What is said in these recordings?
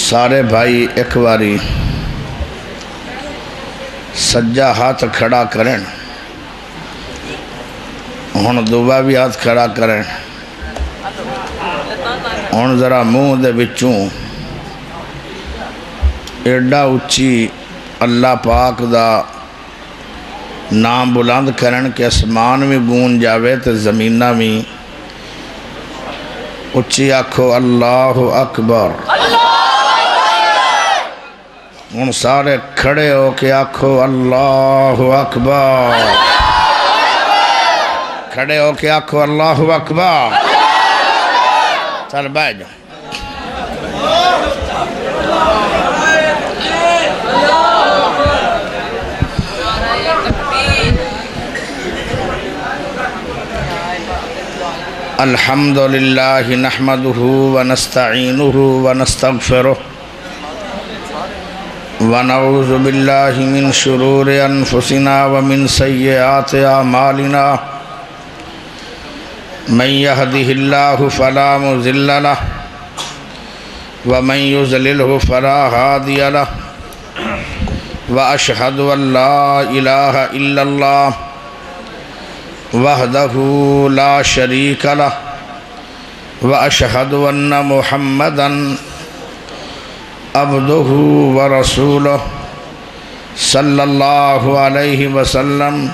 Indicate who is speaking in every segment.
Speaker 1: سارے بھائی ایک باری سجا ہاتھ کھڑا کریں، ہن دوبا بھی ہاتھ کھڑا کریں، ہن ذرا منہ دے بچوں ایڈا اچھی اللہ پاک دا نام بلند کرن کہ اسمان بھی گون جاوے تے زمینہ بھی اچھی آکھو اللہ اکبر۔ ہن سارے کھڑے ہو کے آکھو اللہ اکبر، کھڑے ہو کے آکھو اللہ اکبر۔ چل بیٹھ جاؤ۔ الحمدللہ نحمدہ ونستعینہ ونستغفرہ ونعوذ باللہ من شرور انفسنا ومن سیئات اعمالنا من یہدہ اللہ فلا مضل لہ ومن یضللہ فلا ہادی لہ واشہد ان لا الہ الا اللہ وحدہ لا شریک لہ واشہد ان محمدا عبدہ ورسولہ صلی اللہ علیہ وسلم۔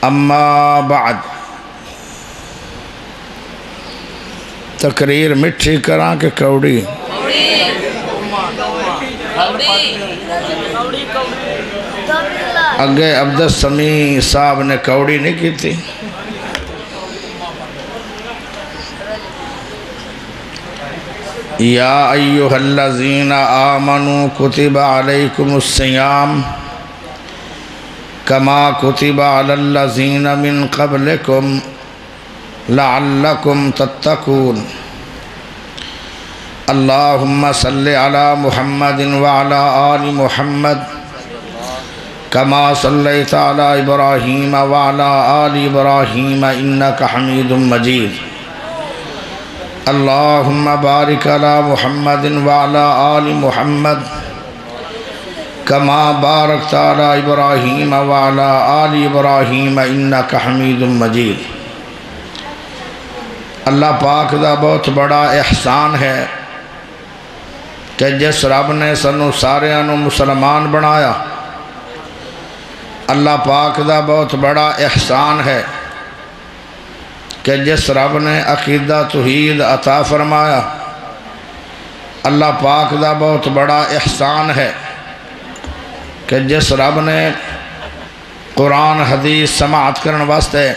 Speaker 1: اما بعد، تقریر مٹھی کراں کہ کوڑی؟ اگے عبدالسمیع صاحب نے کوڑی نہیں کی تھی۔ یا ایہا الذین آمنوا کتب علیکم الصیام کما کتب علی الذین من قبلکم لعلکم تتقون۔ اللہم صلی علی محمد وعلی آل محمد کما صلیت علی ابراہیم وعلی آل ابراہیم انک حمید مجید۔ اللہم بارک علی محمد وعلی آل محمد کما بارکت علی ابراہیم وعلی آل ابراہیم انک حمید مجید۔ اللہ پاک دا بہت بڑا احسان ہے کہ جس رب نے سنو سارے انو مسلمان بنایا، اللہ پاک دا بہت بڑا احسان ہے کہ جس رب نے عقیدہ توحید عطا فرمایا، اللہ پاک دا بہت بڑا احسان ہے کہ جس رب نے قرآن حدیث سماعت کرن واسطے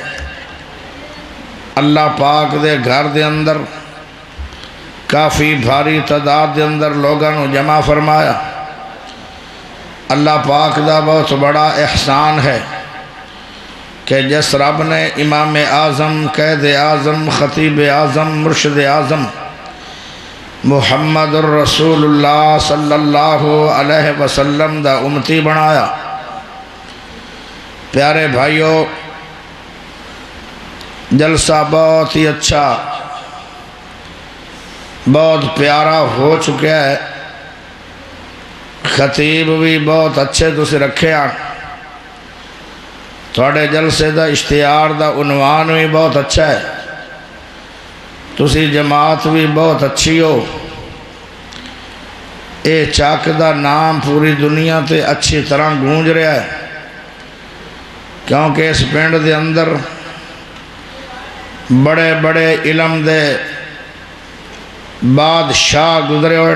Speaker 1: اللہ پاک دے گھر دے اندر کافی بھاری تعداد دے اندر لوگاں جمع فرمایا۔ اللہ پاک دا بہت بڑا احسان ہے کہ جس رب نے امام اعظم، قائد اعظم، خطیب اعظم، مرشد اعظم محمد الرسول اللہ صلی اللہ علیہ وسلم دا امتی بنایا۔ پیارے بھائیو، جلسہ بہت ہی اچھا، بہت پیارا ہو چکا ہے، خطیب بھی بہت اچھے تسی رکھے ہیں، تھوڑے جلسے دا اشتہار دا عنوان بھی بہت اچھا ہے، تسی جماعت بھی بہت اچھی ہو۔ اے چاک دا نام پوری دنیا تے اچھی طرح گونج رہا ہے، کیونکہ اس پنڈ دے اندر بڑے بڑے علم دے بادشاہ گزرے ہوئے۔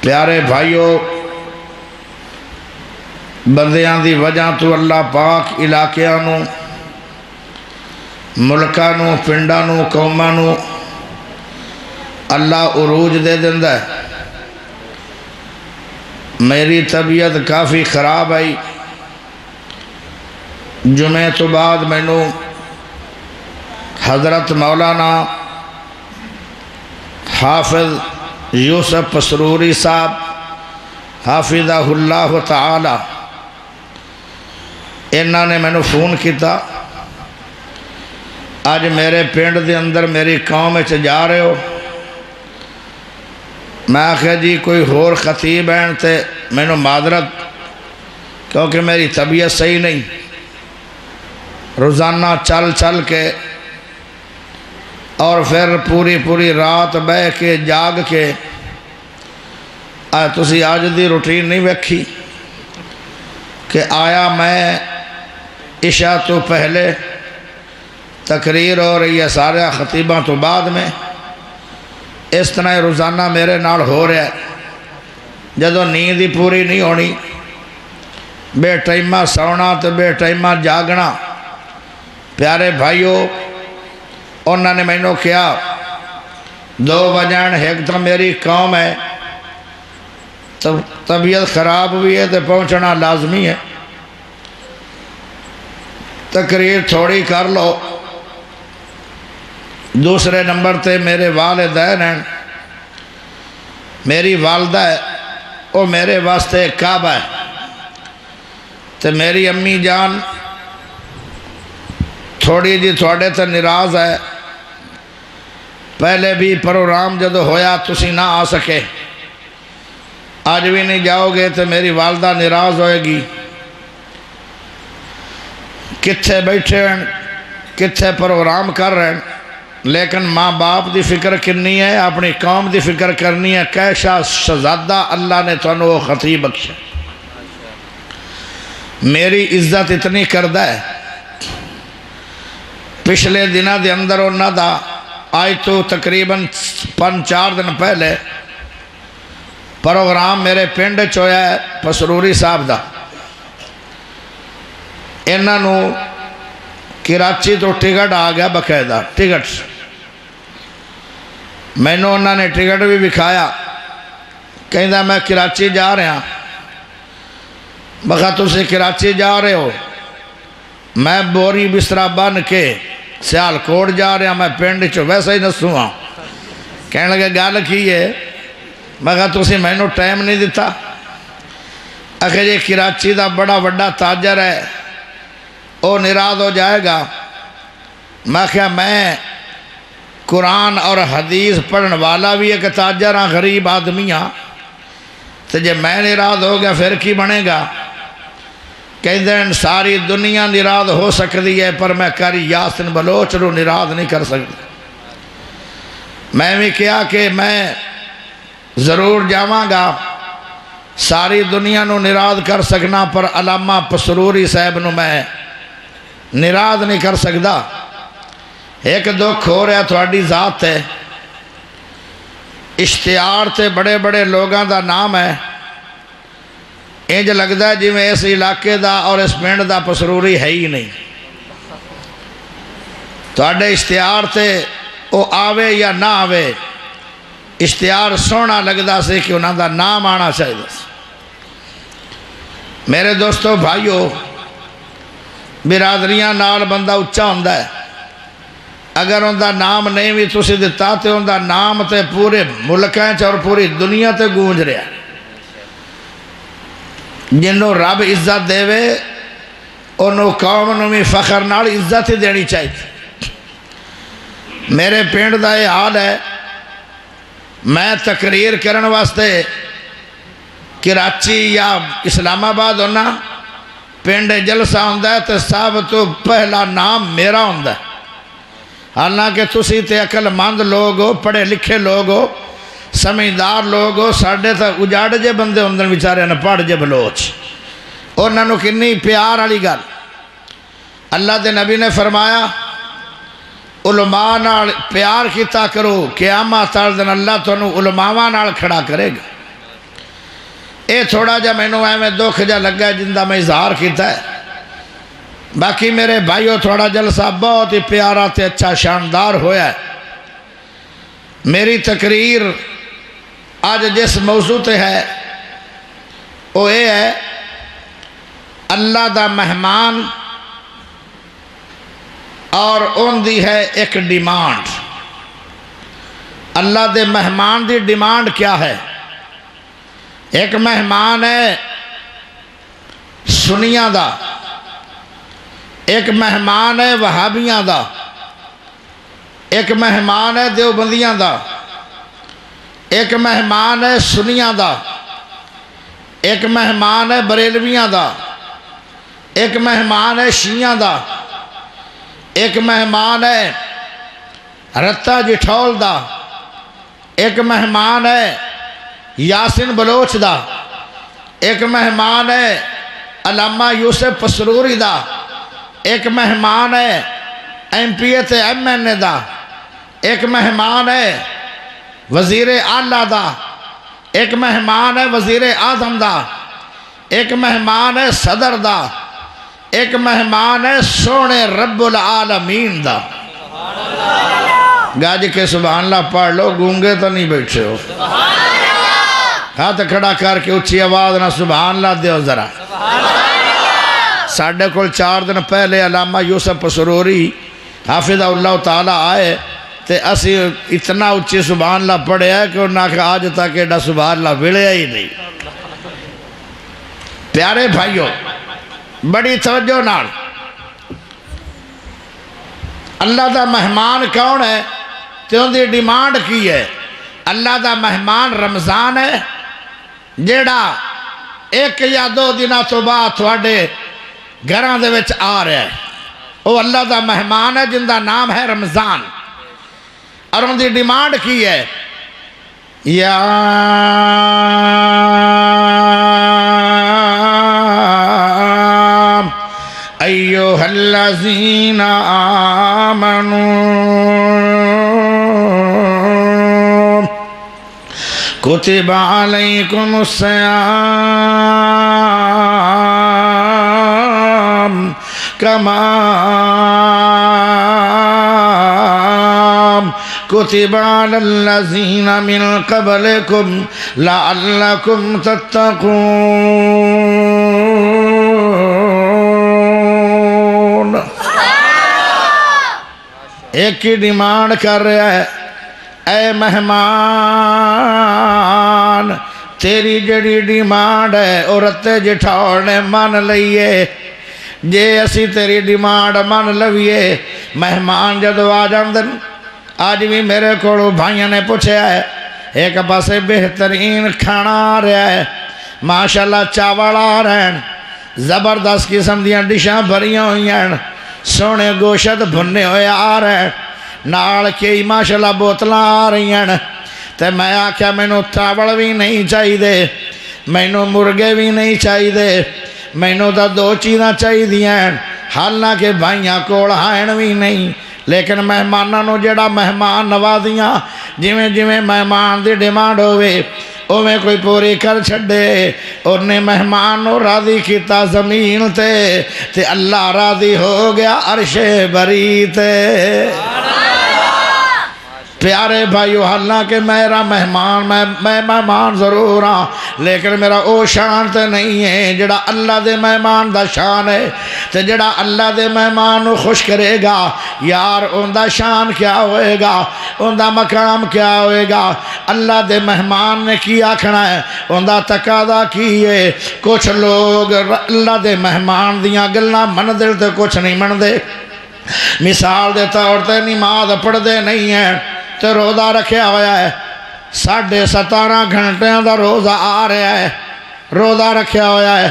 Speaker 1: پیارے بھائیو، بندیاں دی وجہ تو اللہ پاک علاقیاں نو، ملکاں نو، پنڈاں نو، قوماں نو اللہ عروج دے دیندا ہے۔ میری طبیعت کافی خراب آئی، جمعہ تو بعد میں نو حضرت مولانا حافظ یوسف پسروری صاحب حافظہ اللہ تعالی، انہوں نے میں نے فون کیتا، آج میرے پنڈ دے اندر میری قوم جا رہے ہو، میں آخیا جی کوئی ہور خطیب ہیں تے مینوں معذرت، کیونکہ میری طبیعت صحیح نہیں، روزانہ چل چل کے اور پھر پوری رات بہ کے جاگ کے تسی آج دی روٹین نہیں ویکھی کہ آیا میں عشاء تو پہلے تقریر ہو رہی ہے سارے خطیباں تو بعد میں، اس طرح روزانہ میرے نال ہو رہا ہے، جدو نیند ہی پوری نہیں ہونی، بے ٹائمہ سونا تو بے ٹائمہ جاگنا۔ پیارے بھائیو، انہوں نے مینوں کیا 2 بجن ایک تو میری قوم ہے، طبیعت خراب ہوئی ہے تو پہنچنا لازمی ہے، تقریر تھوڑی کر لو۔ دوسرے نمبر تے میرے والدین ہیں، میری والدہ ہے، وہ میرے واسطے کعبہ ہے، تو میری امی جان تھوڑی جی تھوڑے تے ناراض ہے، پہلے بھی پروگرام جدو ہویا تسی نہ آ سکے، آج بھی نہیں جاؤ گے تو میری والدہ ناراض ہوئے گی، کتھے بیٹھے ہیں کتھے پروگرام کر رہے ہیں، لیکن ماں باپ دی فکر کرنی ہے، اپنی قوم دی فکر کرنی ہے۔ کیسا شہزادہ اللہ نے تھانوں وہ خطیب بخشا، میری عزت اتنی کردہ ہے، پچھلے دنوں دے اندر انہاں دا آج تو تقریباً 5-4 دن پہلے پروگرام میرے پنڈ چویا ہے پسروری صاحب دا، انہوں کراچی تو ٹکٹ آ گیا باقاعدہ ٹکٹ، مینوں انہوں نے ٹکٹ بھی دکھایا، کہندا میں کراچی جا رہا، بخا تسی کراچی جا رہے ہو، میں بوری بسترا بن کے سیالکوٹ جا رہا، میں پنڈ چو ویسا ہی نسوں ہاں۔ کہنے لگے گل کی ہے، میں کہا تسی مینوں ٹائم نہیں دیتا، آخر یہ کراچی دا بڑا وڈا تاجر ہے، وہ ناراض ہو جائے گا۔ میں کہا میں قرآن اور حدیث پڑھن والا بھی ایک تاجر ہاں، غریب آدمی ہاں، تو جب میں ناراض ہو گیا پھر کی بنے گا؟ کہتے ہیں ساری دنیا ناراض ہو سکتی ہے پر میں قاری یاسین بلوچ نو ناراض نہیں کر سکتی۔ میں بھی کیا کہ میں ضرور جاواں گا، ساری دنیا نو ناراض کر سکنا پر علامہ پسروری صاحب نو میں ناراض نہیں کر سکتا۔ ایک دکھ ہو رہا تھوڑی ذات ہے، اشتہار تے بڑے بڑے لوگاں دا نام ہے، انج لگتا ہے جی میں اس علاقے دا اور اس پنڈ دا پسروری ہے ہی نہیں۔ تھوڑے اشتہار تے وہ آوے یا نہ آوے، اشتہار سونا لگتا سی کہ انہاں دا نام آنا چاہیے۔ میرے دوستو بھائیو، برادریاں نال بندہ اچھا ہوندہ ہے، اگر ان دا نام نہیں بھی تسی دیتا تے ان دا نام تے پورے ملکیں اور پوری دنیا تے گونج رہا ہے۔ جنہوں رب عزت دے وے انہوں قوم نوں بھی فخر نال عزت ہی دینی چاہیے۔ میرے پنڈ دا یہ حال ہے، میں تقریر کرن واسطے کراچی یا اسلام آباد ہونا، پنڈ جلسہ ہوندہ ہے تو سب تو پہلا نام میرا ہوندہ ہے، حالانکہ تسی تے عقل مند لوگ ہو، پڑھے لکھے لوگ ہو، سمجھدار لوگ ہو، ساڑھے تا اجاڑ جے بندے ہوندن بیچارے نہ پڑھ جے بلوچ، اور نہ کنی پیار والی گل۔ اللہ دے نبی نے فرمایا علماء نال پیار کیتا کرو، قیامت والے دن اللہ تانوں علماء نال کھڑا کرے گا۔ اے تھوڑا جا مینوں ایویں دکھ جا لگا جندا میں اظہار کیتا ہے، باقی میرے بھائیو تھوڑا جلسہ بہت ہی پیارا تے اچھا شاندار ہویا ہے۔ میری تقریر آج جس موضوع تے ہے وہ یہ ہے اللہ دا مہمان اور ان دی ہے ایک ڈیمانڈ۔ اللہ دے مہمان دی ڈیمانڈ کیا ہے؟ ایک مہمان ہے سنیاں دا، ایک مہمان ہے وہابیاں دا، ایک مہمان ہے دیوبندیاں دا، ایک مہمان ہے سنیاں دا، ایک مہمان ہے بریلویاں دا، ایک مہمان ہے شیعہ دا، ایک مہمان ہے رتا جٹھول دا، ایک مہمان ہے یاسین بلوچ دا، ایک مہمان ہے علامہ یوسف پسروری دا، ایک مہمان ہے ایم پی اے تے ایم این اے دا، ایک مہمان ہے وزیر اعلیٰ دا، ایک مہمان ہے وزیر اعظم دا، ایک مہمان ہے صدر دا، ایک مہمان ہے سونے رب العالمین دا۔ گاج کے سبحان اللہ پڑھ لو، گونگے تو نہیں بیٹھے ہو، ہاتھ کھڑا کر کے اچھی آواز نہ سبحان اللہ دیو ذرا۔ ساڑھے کل 4 دن پہلے علامہ یوسف پسروری حافظ اللہ تعالیٰ آئے تے اسی اتنا اچھی سبحان اللہ پڑھے ہے کہ انہاں کہ آج تک ایڈا سبحان اللہ ویلیا ہی نہیں۔ پیارے بھائیو بڑی توجہ نال، اللہ دا مہمان کون ہے تے ان دی ڈیمانڈ کی ہے؟ اللہ دا مہمان رمضان ہے جیڑا 1 یا 2 دنوں تو بعد تھوڑے گھران دے وچ آ رہا ہے، وہ اللہ دا مہمان ہے جن دا نام ہے رمضان، اور ان دی ڈیمانڈ کی ہے یا ایوہ الذین آمنوا کتب علیکم الصیام کما کتب علی الذین من قبلکم لعلکم تتقون۔ ایک ہی ڈیمانڈ کر رہا ہے، اے مہمان تیری جڑی ڈیمانڈ ہے اور رتے جٹھاؤ نے مان لئیے، جے اسی تیری ڈیمانڈ مان لویے مہمان جدو آ جاندن۔ آج بھی میرے کوڑو بھائیاں نے پوچھے ہے، ایک پاسے بہترین کھانا آ رہا ہے، ماشاءاللہ چاول آ رہے ہیں، زبردست قسم دیاں ڈشاں بھریاں ہوئی ہیں، سونے گوشت بھنے ہوئے آ رہے ہیں، نال کے ماشاءاللہ بوتلاں آ رہی ہیں، تے میں آکھیا مینوں چاول بھی نہیں چاہی دے، مینوں مرغے بھی نہیں چاہی دے، مینوں تا 2 چیزاں چاہی دیاں، حالانکہ بھائیاں کوڑ ہائن بھی نہیں، لیکن مہماناں نو جڑا مہمان نوازیاں جویں جویں مہمان دی ڈیمانڈ ہوئے اویں کوئی پوری کر چھڑے، انہیں مہمان نو راضی کیتا زمین تے اللہ راضی ہو گیا عرش بری تے۔ پیارے بھائیو حالانکہ میرا مہمان میں مہمان ضرور ہاں، لیکن میرا او شان تے نہیں ہے جڑا اللہ دے مہمان دا شان ہے، تے جڑا اللہ دے مہمان نو خوش کرے گا یار ان دا شان کیا ہوئے گا، ان دا مقام کیا ہوئے گا۔ اللہ دے مہمان نے کی آکھنا ہے، ان دا تقاضا کی ہے۔ کچھ لوگ اللہ دے مہمان دیاں گلاں من دل تے کچھ نہیں من دے، مثال دے طور تے نماز پڑھ دے نہیں ہیں تے روزہ رکھیا ہوا ہے، 17.5 گھنٹیاں دا روزہ آ رہا ہے، روزہ رکھیا ہوا ہے،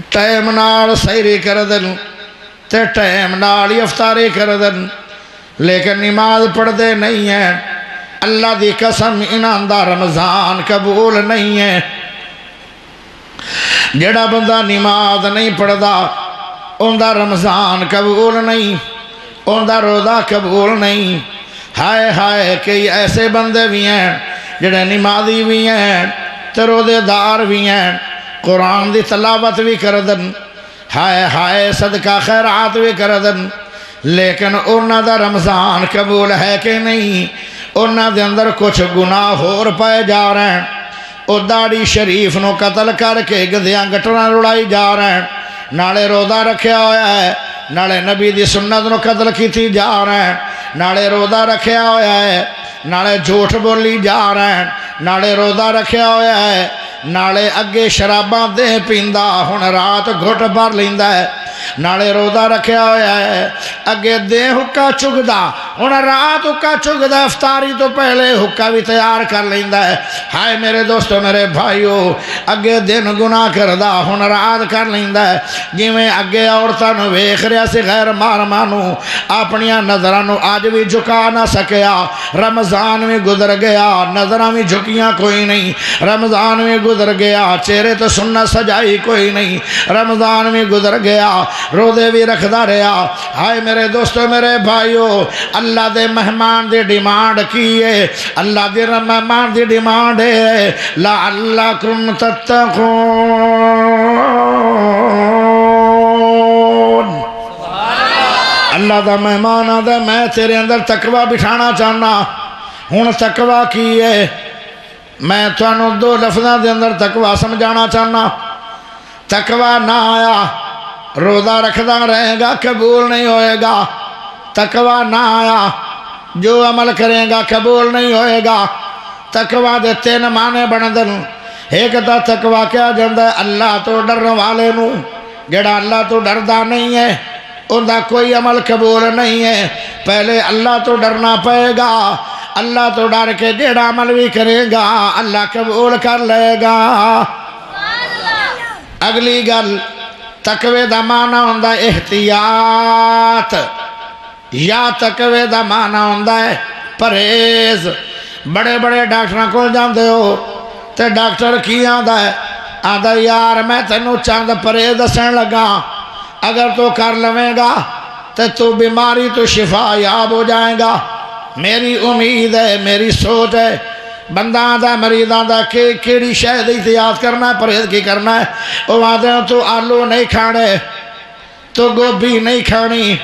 Speaker 1: ٹائم نال سحری کر دن تے ٹائم نال افطاری کر دن، لیکن نماز پڑھ دے نہیں ہیں۔ اللہ دی قسم انہاں دا رمضان قبول نہیں ہے۔ جڑا بندہ نماز نہیں پڑھ دا ان دا رمضان قبول نہیں، ان دا روزہ قبول نہیں۔ ہائے ہائے کئی ایسے بندے بھی ہیں جڑے نمازی بھی ہیں تے روزے دار بھی ہیں، قرآن دی تلاوت بھی کر دن، ہائے ہائے صدقہ خیرات بھی کر دن، لیکن انہاں دا رمضان قبول ہے کہ نہیں؟ انہاں دے اندر کچھ گناہ ہور پائے جا رہے ہیں، او داڑھی شریف نو قتل کر کے گدیاں گٹراں لڑائی جا رہے ہیں، نالے روزہ رکھیا ہوا ہے، نالے نبی دی سنت نو قتل کیتی جا رہے ہیں، نالے روزہ رکھیا ہوا ہے، نالے جھوٹ بولی جا رہے ہیں، نالے روزہ رکھیا ہوا ہے، نالے اگے شراباں دے پیندا ہن رات گھٹ بھر لیندا ہے نالے روزہ رکھیا ہویا ہے اگے دے حکا چگدا ہن رات حکا چگدا افطاری تو پہلے حکا بھی تیار کر لیندا ہے ہائے میرے دوستو میرے بھائیو اگے دن گناہ کردا ہن رات کر لیندا ہے جویں اگے عورتاں نو ویکھ رہیا سی غیر محرماں نو اپنیاں نظراں نو اج بھی جھکا نہ سکیا رمضان بھی گزر گیا نظراں بھی جھکیاں کوئی نہیں رمضان بھی گزر گیا چہرے تو سنت سجائی کوئی نہیں رمضان بھی گزر گیا روزے بھی رکھدا رہیا ہائے میرے دوستو میرے بھائیو اللہ دے مہمان دی ڈیمانڈ کی ہے اللہ دے مہمان دی ڈیمانڈ ہے لعلکم تتقون اللہ دا مہمان آدھا میں تیرے اندر تقوی بٹھانا چاہنا ہن تقوی کی ہے میں تھانوں دو لفظاں دے اندر تقوی سمجھانا چاہنا تقوی نہ آیا روزہ رکھدا رہے گا قبول نہیں ہوئے گا تقوی نہ آیا جو عمل کرے گا قبول نہیں ہوئے گا تقوی دے تین معنی بندن ایک تا تقوی کیا جاندا ہے اللہ تو ڈرن والے نو جڑا اللہ تو ڈردا نہیں ہے ان دا کوئی عمل قبول نہیں ہے پہلے اللہ تو ڈرنا پائے گا اللہ تو ڈر کے جڑا عمل بھی کرے گا اللہ قبول کر لے گا اگلی گل تقوی دا معنی ہوندا ہے احتیاط یا تقوی دا معنی ہوندا ہے پرہیز بڑے بڑے ڈاکٹراں کول جاندے ہو تے ڈاکٹر کی آندا ہے آندا یار میں تینوں چند پرہیز دسن لگا اگر تو کر لویں گا تو بیماری تو شفا یاب ہو جائے گا میری امید ہے میری سوچ ہے بندہ آدھا مریض آدھا کہ کیڑی شہد احتیاط کرنا ہے پرہیز کی کرنا ہے وہ آدھے تو آلو نہیں کھانے تو گوبھی نہیں کھانی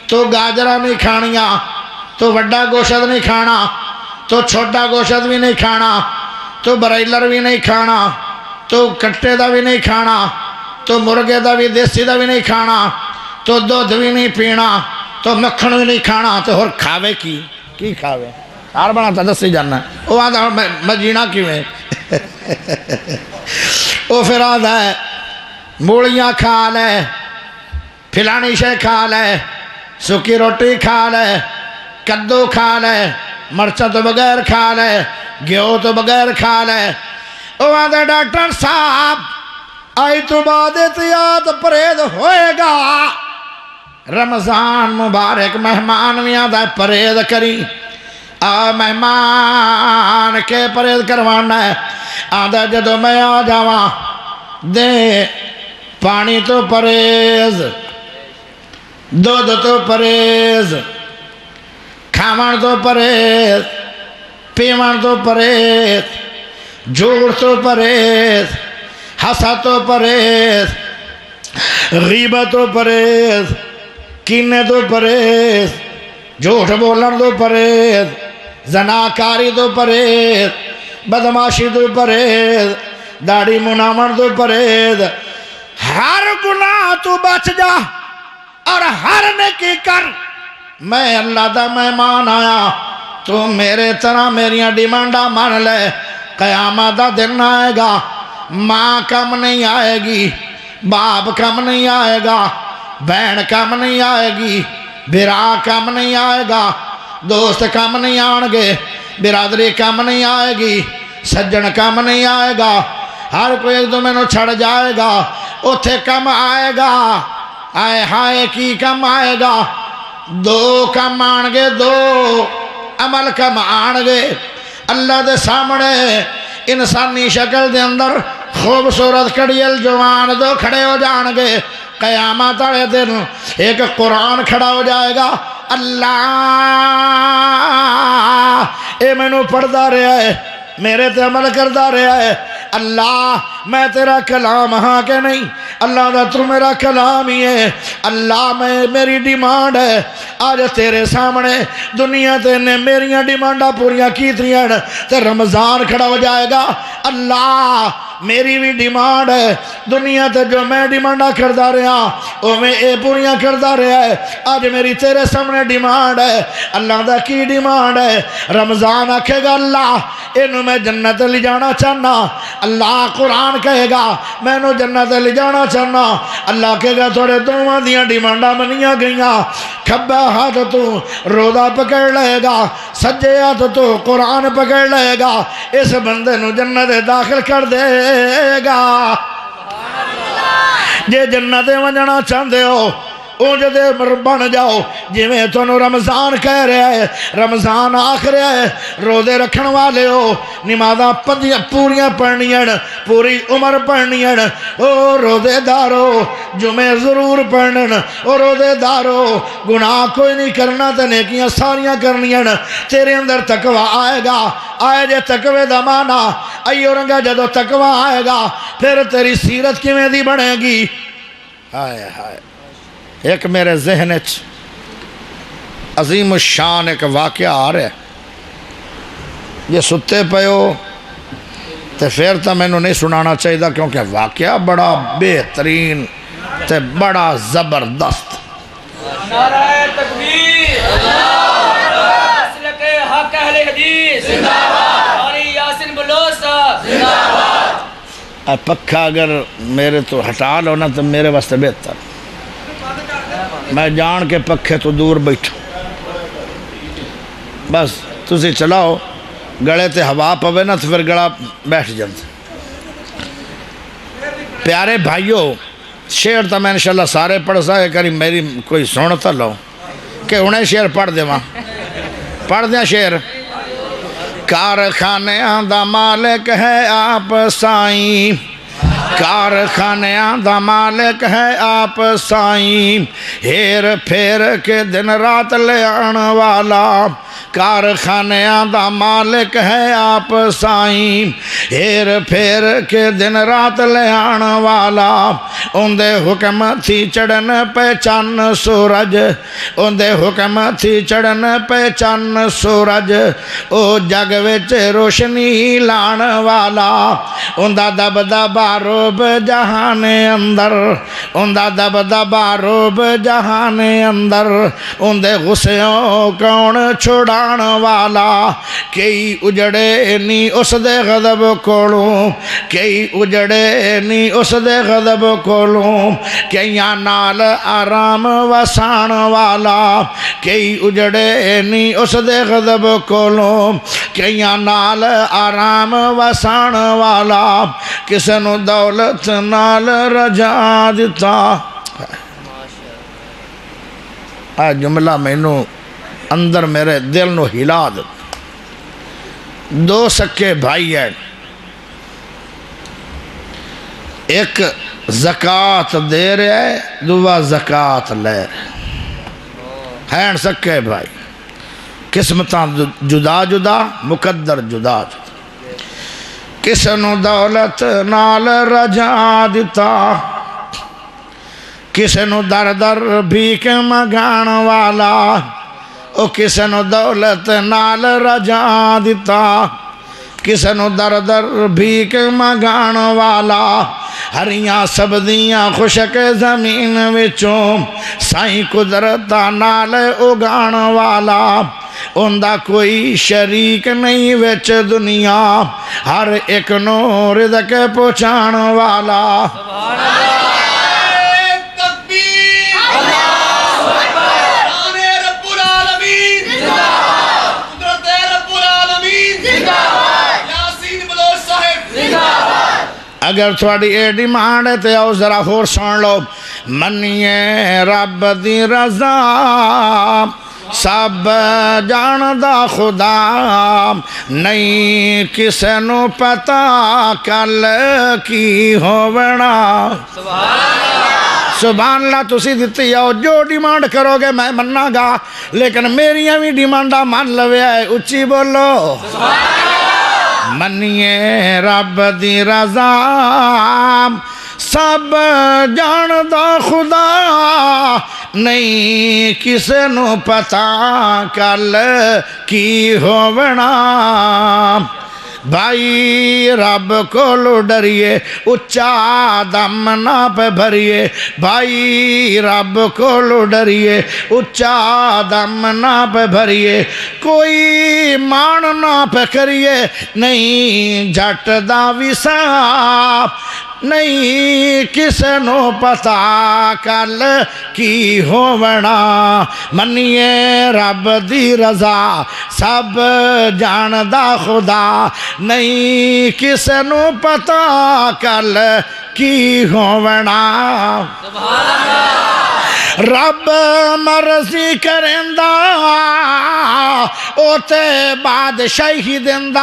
Speaker 1: تو گاجرہ نہیں کھانیاں تو وڈا گوشت نہیں کھانا تو چھوٹا گوشت بھی نہیں کھانا تو برائلر بھی نہیں کھانا تو کٹے دا بھی نہیں کھانا تو مرغے دا بھی دیسی دا بھی نہیں کھانا تو دودھ بھی نہیں پینا تو مکھن بھی نہیں کھانا تو اور کھاوے کی کھاوے ہار بنا تا دسی جانا وہ آدھا میں جینا کیویں وہ پھر آدھا ہے موڑیاں کھا لے پھلانی شے کھا لے سکی روٹی کھا لے کدو کھا لے مرچہ تو بغیر کھا لے گھیو تو بغیر کھا لے وہ آدھا ڈاکٹر صاحب آئی تو بعد احتیاط پرہیز ہوئے گا رمضان مبارک مہمان بھی آدھا پرہیز کری مہمان کے پرہیز کروانا ہے آدھا جدو میں آ جاواں دے پانی تو پرہیز دودھ تو پرہیز کھاون تو پرہیز پیون تو پرہیز جھوٹ تو پرہیز حسد تو پرہیز غیبت تو پرہیز کینے تو پرہیز جھوٹ بولن تو پرہیز زناکاری تو پرہیز بدماشی تو پرہیز داڑھی مناون تو پرہیز ہر گناہ تو بچ جا اور ہر نیکی کر میں اللہ دا مہمان آیا تو میرے طرح میریاں ڈیمانڈاں مان لے قیامت دا دن آئے گا ماں کم نہیں آئے گی باپ کم نہیں آئے گا بہن کم نہیں آئے گی برا کم نہیں آئے گا دوست کم نہیں آن گے برادری کم نہیں آئے گی سجن کم نہیں آئے گا ہر کوئی ایک دوسرے نو چھڑ جائے گا اتھے کم آئے گا آئے ہائے کی کم آئے گا دو کم آن گے دو عمل کم آن گے اللہ دے سامنے انسانی شکل دے اندر خوبصورت کڑیل جوان دو کھڑے ہو جان گے قیامت والے دن ایک قرآن کھڑا ہو جائے گا اللہ اے مینوں پڑھدا رہا ہے میرے تے عمل کردا رہا ہے اللہ میں تیرا کلام ہاں کہ نہیں اللہ دا تو میرا کلام ہی ہے اللہ میں میری ڈیمانڈ ہے آج تیرے سامنے دنیا تے نے میریاں ڈیمانڈاں پوریاں کیتیاں تے رمضان کھڑا ہو جائے گا اللہ میری بھی ڈیمانڈ ہے دنیا تے جو میں ڈیمانڈاں کردا رہا او میں اے پوریاں کردا رہا ہے آج میری تیرے سامنے ڈیمانڈ ہے اللہ دا کی ڈیمانڈ ہے رمضان آکھے گا اللہ اینو میں جنت لے جانا چاہنا. اللہ قرآن کہے گا میں نو جنت لے جانا چاہنا. اللہ کہے گا تھوڑے دونوں دیاں ڈیمانڈاں منیاں گئیاں. کھبا ہاتھ تو روزہ پکڑ لے گا, سجے ہاتھ تو قرآن پکڑ لے گا. اس بندے نو جنت داخل کر دے گا. جے جنت ونجنا چاہتے ہو اونج دے بن جاؤ. جی میں تھانوں رمضان کہہ رہا ہے, رمضان آکھ رہا ہے روزے رکھن والے ہو, نمازاں پوریاں پڑھنیاں, پوری عمر پڑھنیاں. او روزے دارو جمعے ضرور پڑھن. او روزے دارو گناہ کوئی نہیں کرنا تے نیکیاں ساریاں کرنیاں. تیرے اندر تقوی آئے گا. آئے جے تقوی دا معنی ایو رنگا جدو تقوی آئے گا پھر تیری سیرت کیویں دی بنے گی. ہائے ہائے, ایک میرے ذہن عظیم الشان ایک واقعہ آ رہا ہے. یہ ستے پہ ہو تو پھر تو میں نہیں سنانا چاہیے کیونکہ واقعہ بڑا بہترین تے بڑا زبردست.
Speaker 2: نعرہ تکبیر, مسلک حق اہل حدیث زندہ باد, قاری یاسین بلوچ صاحب زندہ باد.
Speaker 1: پکھا اگر میرے تو ہٹا لو نا تو میرے واسطے بہتر. میں جان کے پکھے تو دور بیٹھوں, بس تسی چلاؤ. گڑے تے ہوا پوے نا تو پھر گڑا بیٹھ جاتا. پیارے بھائیو, شعر تو میں انشاءاللہ سارے پڑھ سکے کری میری کوئی سنتا لو کہ انہیں شعر پڑھ دے وہاں پڑھ دیا شعر. کارخانیاں دا مالک ہے آپ سائیں, کارخانیاں دا مالک ہے آپ سائیں, ہیر پھیر کے دن رات لے آن والا. کارخانیاں دا مالک ہے آپ سائیں, ہیر پھیر کے دن رات لے آن والا. اندے حکم تھی چڑھن پہ چن سورج, اندے حکم تھی چڑھن پہ چن سورج. او جگ وچ روشنی لان والا. اندہ دب دبا روب جہان اندر, اندہ دب دبا روب جہان اندر. اندے غصیوں کون چھڑان والا. کئی اجڑے نی اس دے غضب کولوں, کئی اجڑے نی اس دے غضب کولوں. کئیاں نال آرام وسان والا, کئی اجڑے نی اس دے غضب کولوں. کئیاں نال آرام وسان والا. کسے نو دولت نال رجا دیتا. آ جملہ مینوں اندر میرے دل نو ہلا دے. دو سکے بھائی ہیں, ایک زکاة دے رہے ہے, دوا زکاة لے رہے ہیں. سکے بھائی, قسمتاں جدا جدا, مقدر جدا جدا. کسے نو دولت نال رجا دیتا, کسے نو در در بھیک مگان والا. او کسے نو دولت نال رجا دیتا, کسے نو در در بھیک مگان والا. ہریاں سبزیاں خشک زمین وچوں, سائیں قدرتا نال اگان والا. اندہ کوئی شریک نہیں وچ دنیا, ہر ایک نو رزق پہنچان والا.
Speaker 2: سبحان اللہ, تکبیر, اللہ اکبر, شان رب العالمین زندہ باد, قدرت رب العالمین زندہ باد, یاسین بلوچ صاحب زندہ باد.
Speaker 1: اگر تھوڑی اے ڈیمانڈ ہے تو آؤ ذرا ہور سن لو. منیے رب دی رضا سب جاندا خدا, نہیں کسے نو پتا کل کی ہوونا. سبحان اللہ. تسی دیتی آؤ جو ڈیمانڈ کرو گے میں مننا گا, لیکن میریاں بھی ڈیمانڈا مان لوے آئے. اچھی بولو منیے رب دی رضا سب جاندا خدا, نہیں کسے نو پتا کل کی ہوونا. بھائی رب کو ڈریے اچا دم نہ پہ بھریے بھائی رب کو ڈریے اچا دم نہ پہ بھریے کوئی مان نہ پہ کریے نہیں جٹ دا وساپ نہیں کسے نو پتا کل کی ہوونا منیے رب دی رضا سب جاندا خدا نہیں کسے نو پتا کل کی ہوونا
Speaker 2: سبحان اللہ
Speaker 1: رب مرضی کرندہ اوتے بادشاہی دندہ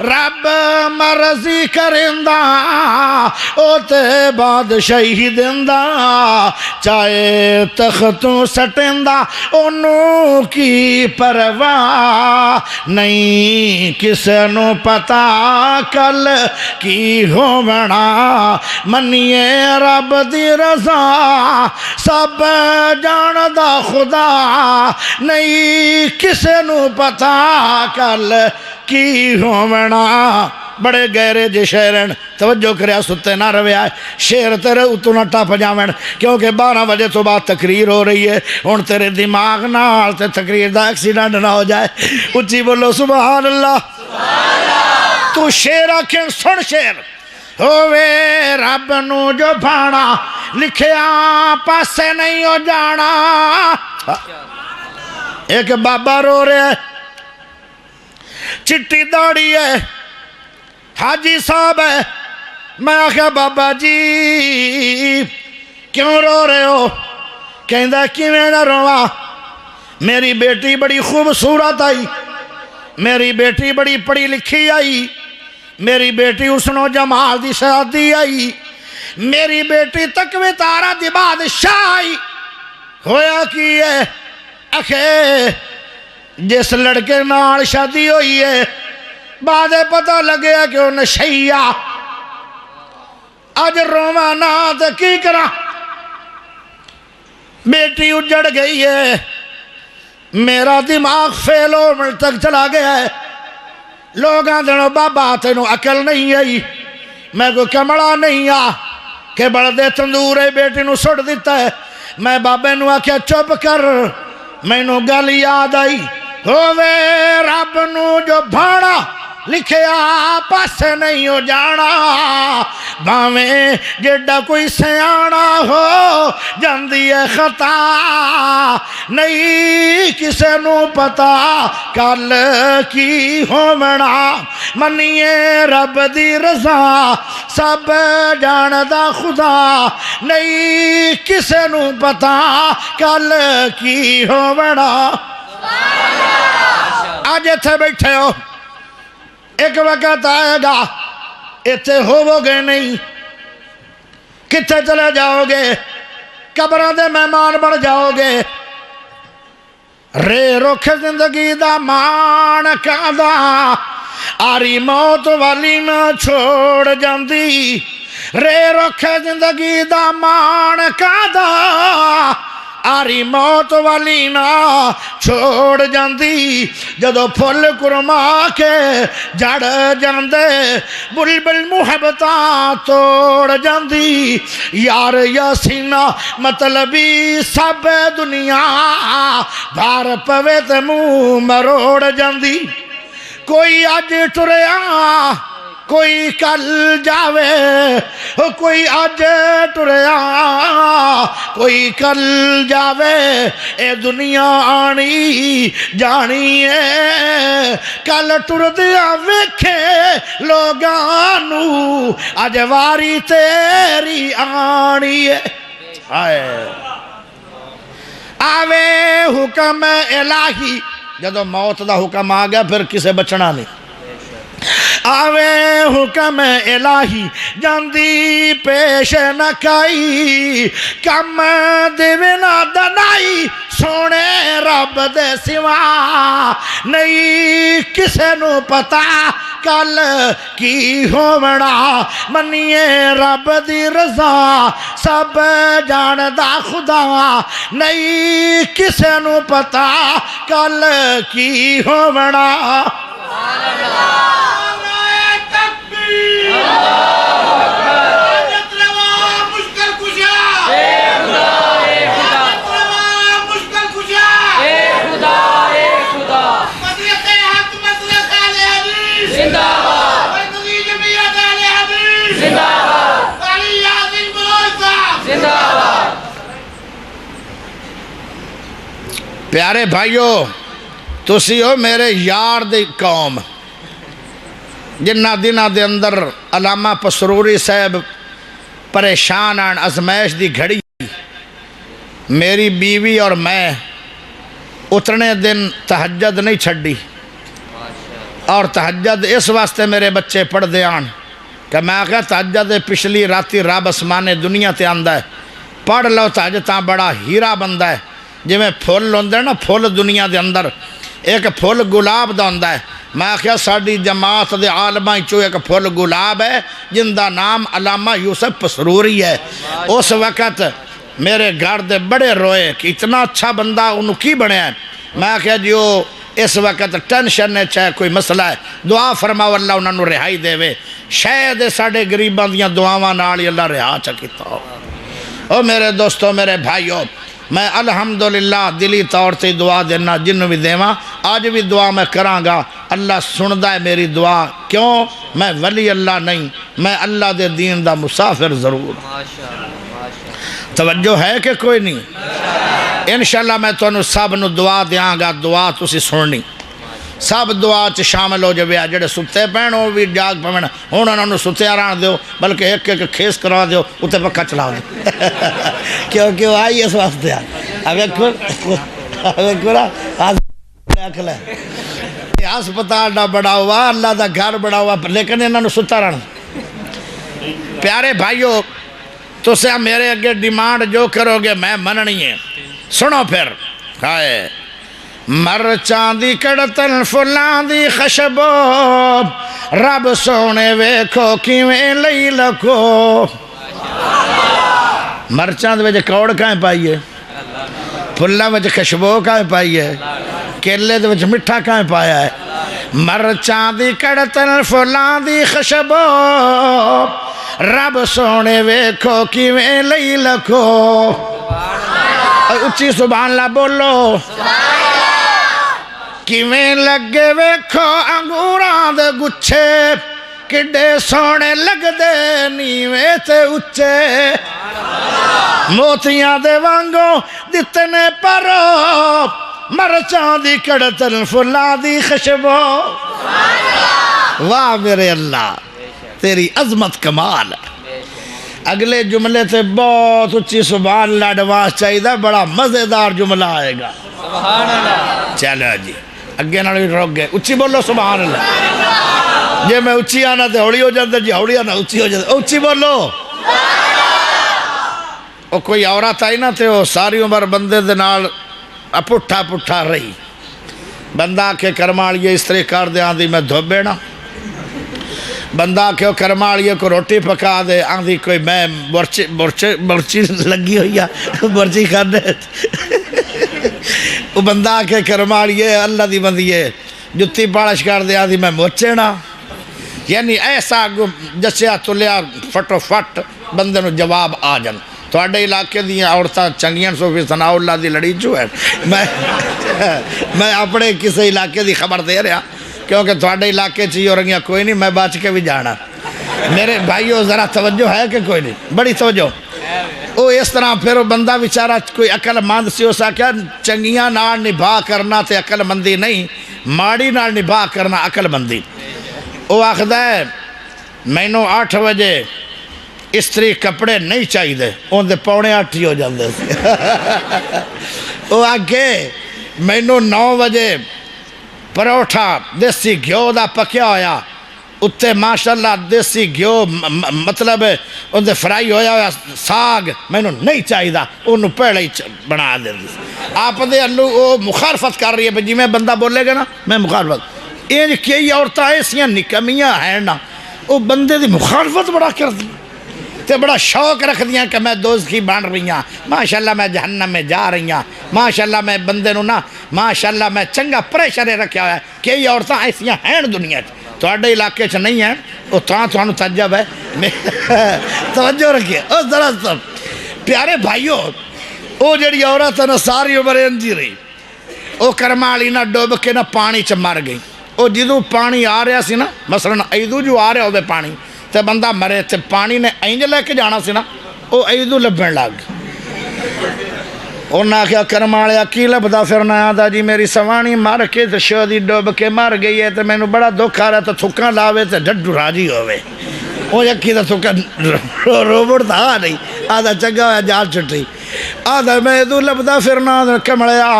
Speaker 1: رب مرضی کرندہ اوتے بادشاہی دندہ چاہے تختوں سٹندہ انہوں کی پرواہ نہیں کسے نو پتا کل کی ہوونا منیے رب دی رضا سب جاندا خدا نہیں کسے نو پتا کل کی ہوونا بڑے گہرے جے شہرن توجہ کریا ستے نہ رویا ہے شیر تیرے اتو نہ ٹپ جاویں کیونکہ 12 بجے تو بعد تقریر ہو رہی ہے ہن تیرے دماغ نال تے تقریر دا ایکسیڈنٹ نہ ہو جائے اچھی بولو سبحان اللہ
Speaker 2: سبحان اللہ
Speaker 1: تو شیر آکھیں سن شیر ہووے رب نو جو بھانا لکھیا پاسے نہیں ہو جانا ایک بابا رو رہے ہے چٹی داڑی ہے حاجی صاحب ہے میں آخیا بابا جی کیوں رو رہے ہو کہندہ کیویں نہ رواں میری بیٹی بڑی خوبصورت آئی میری بیٹی بڑی پڑھی لکھی آئی میری بیٹی حسن و جمال دی شادی آئی میری بیٹی تقوی تارا دی بادشاہ آئی ہویا کی ہے اکھے جس لڑکے نال شادی ہوئی ہے بعد پتہ لگیا کہ وہ نشیہ آج رومانا تے کی کرا بیٹی اجڑ گئی ہے میرا دماغ فیلو مل تک چلا گیا ہے لوگاں دنوں بابا تینوں عقل نہیں آئی میں کوئی کمڑا نہیں آ کہ بڑھدے تندور ہے بیٹی نو سٹ دیتا ہے میں بابے نو آکھیا چپ کر میں نو گل یاد آئی ہووے رب نو جو بھانا لکھیا پاسے نہیں ہو جانا بھاویں جیڑا کوئی سیانا ہو جاندی ہے خطا نہیں کسے نو پتا کل کی ہوونا منیے رب دی رضا سب جاندا خدا نہیں کسے نو پتا کل کی ہوونا آج ایتھے بیٹھے ہو ایک وقت آئے گا ایتھے ہوو گے نہیں کتھے چلے جاؤ گے قبران دے مہمان بڑھ جاؤ گے رے رکھ زندگی دا مان کاندا آری موت والی نہ چھوڑ جاندی رے رکھ زندگی دا مان کاندا آری موت والی نہ چھوڑ جاندی جدو پھل کرما کے جڑ جاندے بلبل محبتاں توڑ جاندی یار یاسینہ مطلبی سب دنیا بھار پوے تے منہ مروڑ جاندی کوئی اج ٹریا کوئی کل جاوے کوئی آج ٹریا کوئی کل جاوے اے دنیا آنی جانی ہے کل ٹر دیا ویکھے لوگانو آج واری تیری آنی ہے آوے حکم الہی جدو موت دا حکم آ گیا پھر کسے بچنا نہیں آوے حکم الہی جاندی پیش نہ کائی کم دیونا دنائی سونے رب دے سوا نہیں کسے نو پتا کل کی ہوونا منیے رب دی رضا سب جاندا خدا نہیں کسے نو پتا کل کی ہوونا
Speaker 2: زندہ باد علی یاسین بلوچ صاحب زندہ باد
Speaker 1: پیارے بھائیو تسی ہو میرے یار دی قوم جنہ دنہ دے اندر علامہ پسروری صاحب پریشان آن ازمائش دی گھڑی میری بیوی اور میں اتنے دن تہجد نہیں چھڑی اور تہجد اس واسطے میرے بچے پڑھ دے آن کہ میں آگا تہجد پچھلی راتی رب اسمانے دنیا تے آندہ ہے پڑھ لو تہجداں بڑا ہیرا بندہ ہے جی میں پھول ہوندے نا پھول دنیا دے اندر ایک پھول گلاب دا ہوندہ ہے میں آخیا ساڑی جماعت دے عالمہ چو ایک پھول گلاب ہے جن دا نام علامہ یوسف پسروری ہے اس وقت میرے گھر دے بڑے روئے کہ اتنا اچھا بندہ انہوں کی بنے ہیں میں آخیا جیو اس وقت ٹینشن ہے چاہے کوئی مسئلہ ہے دعا فرماؤ اللہ انہوں نے رہائی دے وے شاید ساڑے غریباں دیاں دعاواں نال اللہ رہا چکیتا ہو او میرے دوستو میرے بھائیو میں الحمدللہ دلی طور سے دعا دینا جن بھی دیواں آج بھی دعا میں کرانگا اللہ سندہ ہے میری دعا کیوں میں ولی اللہ نہیں میں اللہ دے دین دا مسافر ضرور توجہ ہے کہ کوئی نہیں انشاءاللہ میں تو سب نو دعا دیاں گا دعا تسی سننی سب دعا چ شامل ہو جائے جڑے ستے پہن وہ بھی جاگ پہن ہوں انہوں نے ستے آران دیو بلکہ ایک ایک کھیس کروا دیو اتنے پکا چلا دو کیوں آئی اس واسطے ہسپتال نہ بڑا ہوا اللہ دا گھر بڑا ہوا لیکن انہوں نے ستا رہنا پیارے بھائیو تو سے میرے اگے ڈیمانڈ جو کرو گے میں مننی ہے سنو پھر ہائے مرچان دی کڑتن فلان دی خشبو رب سونے ویکھو کیویں لئی لکھو مرچان دے وچ کوڑ کائیں پائیے پھلاں وچ خشبو کائیں پائیے کیلے دے وچ مٹھا کائیں پایا ہے مرچان دی کڑتن فلان دی خشبو رب سونے ویکھو کیویں لئی لکھو اچھی سبحان اللہ بولو کیویں لگے ویکھو انگوراں دے گچھے کڈے سونے لگ دے نیویں تے اچھے موتیاں دے وانگوں دتنے پرو مرچاں دی کڑتن فلاں دی خشبو واہ میرے اللہ تیری عظمت کمال اگلے جملے تے بہت اچھی سبحان اللہ ڈواس چاہیے بڑا مزیدار جملہ آئے گا سبحان اللہ چلو جی اگے نہ روک گئے اچھی بولو سبحان اللہ جی میں اچھی آنا تے ہوڑی ہو جاندے جی ہوڑی آنا اچھی ہو جاندے اچھی بولو او کوئی عورت آئی نا تے وہ ساری عمر بندے دے نال پٹھا پٹھا رہی بندہ کے کرمالیے اس طرح کر دے آندھی میں دھوبے نا بندہ کیوں کرمالیے کو روٹی پکا دے آندھی کوئی میں برچی لگی ہوئی ہے برچی کھانے وہ بندہ کے کرمالیے اللہ دی بندیے جتی پالش کر دے آندھی میں موچے نا یعنی ایسا جسیا تلیا فٹو فٹ بندے نو جواب آ جن تو اڈے علاقے دیاں عورتاں چنگیاں صوفی ثناء اللہ دی لڑی جو ہے میں اپنے کسی علاقے دی خبر دے رہا کیونکہ تھوڑے علاقے چاہیے اور رنگیاں کوئی نہیں میں بچ کے بھی جانا میرے بھائیو ذرا توجہ ہے کہ کوئی نہیں بڑی توجہ وہ اس طرح پھر وہ بندہ بیچارہ کوئی عقل مند سی ہو سکیا چنگیاں نال نبھا کرنا تے عقل مندی نہیں ماڑی نال نبھا کرنا عقل مندی وہ آخدہ ہے میں نو 8 بجے استری کپڑے نہیں چاہیے ان دے 7:45 ہو جاندے وہ آگے میں نو 9 بجے پروٹھا دیسی گھیو دا پکیا ہویا اتھے ماشاءاللہ دیسی گھیو مطلب ان دے فرائی ہویا ہویا ساگ میں نو نہیں چاہی دا انہوں پہلے ہی بنا دے دی آپ دے اللہ وہ مخالفت کر رہی ہے جی میں بندہ بولے گا نا میں مخالفت یہ کئی عورتیں ایسیاں نکمیاں ہیں نا وہ بندے دی مخالفت بڑا کر دی تے بڑا شوق رکھ دیاں کہ میں دوزخی بن رہی ہاں ماشاءاللہ میں جہنم میں جا رہی ہاں ماشاءاللہ میں بندے نو نا ماشاءاللہ میں چنگا پریشر رکھیا ہوا ہے کئی عورتیں ایسیاں ہیں دنیا تو اڈے علاقے چ نہیں ہیں وہ تو تجب ہے توجہ رکھیے او ذرا سب پیارے بھائیو وہ جڑی عورت ہے نا ساری عمر انجی رہی وہ کرمالی نہ ڈوب کے نہ پانی چ مر گئی وہ جدو پانی آ رہا سی نا مثلا ایدو جو آ رہا ہوئے پانی تے بندہ مرے تے پانی نے اینج لے کے جانا سی نا وہ ایدو لبن لگ انہاں کیا کرم والیا کی لبدا پھرنا آدھا جی میری سوانی مر کے تے شودی ڈوب کے مر گئی ہے تے مینوں بڑا دکھ آ رہا تے تھکاں لاوے تے ڈڈو راضی ہوئے وہ یکی تے تھکاں روبڑ تھا نہیں آدھا چنگا ہویا جال چھٹی آدھا میں ایدو لبدا پھرنا کمڑیا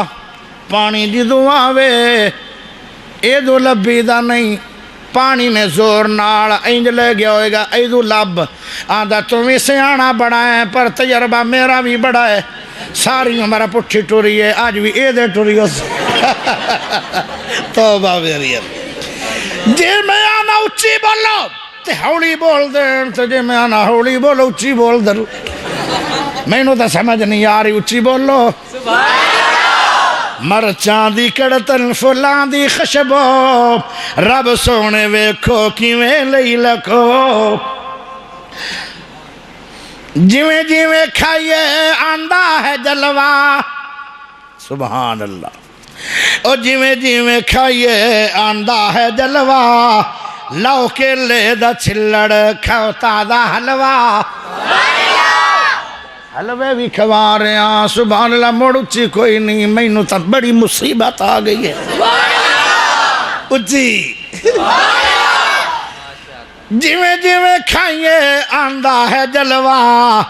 Speaker 1: پانی جدوں آوے ایدو لبی دا نہیں پانی نے زور نال اینج لے گیا ہوئے گا ایدو لب آدھا تمہیں سیانا بڑا ہے پر تجربہ میرا بھی بڑا ہے ساری ہمارا پٹھی ٹوری ہے آج بھی ایدے ٹوری ہو توبہ میری جی میں آنا اچھی بولو تے ہولی بول دیں تے جی میں آنا ہولی بولو اچھی بول در میں نو تا سمجھ نہیں آ رہی اچھی بولو مرچان دی کڑتن فلان دی خشبو رب سونے ویکھو کیویں لئی لکھو جویں جویں کھائیے آندا ہے جلوہ سبحان اللہ او جویں جویں کھائیے آندا ہے جلوہ لو کے لے دا چھلڑ کھوتا دا حلوہ حلوے بھی کھوا رہے ہیں سبحان اللہ موڑ اچھی کوئی نہیں میں نو تا بڑی مصیبت آ گئی ہے اچھی جویں جویں کھائیے آندہ ہے جلوہ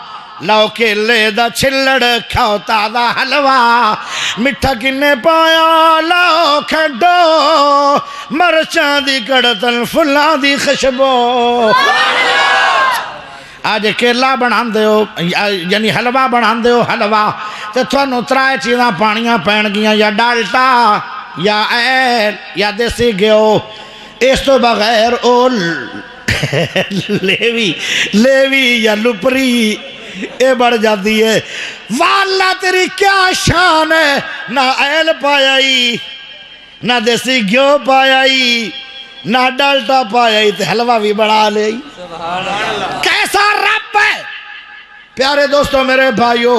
Speaker 1: لو کے لے دا چھلڑ کھوتا دا حلوہ مٹھا کنے پایا لو کھڑو مرچان دی کڑتن فلان دی خشبو آج کیلا بنان دے ہو یعنی حلوہ بنان دے ہو حلوہ تے تھوانو ترائے چیزاں پانیاں پین گیاں یا ڈالٹا یا ایل یا دیسی گیو اس تو بغیر او لیوی یا لپری اے بڑھ جاتی ہے واللہ تیری کیا شان ہے نہ ایل پایائی نہ دیسی گیو پایائی نہ ڈالٹا پایائی تے حلوہ بھی بڑھا لے کیسا رب ہے پیارے دوستوں میرے بھائیو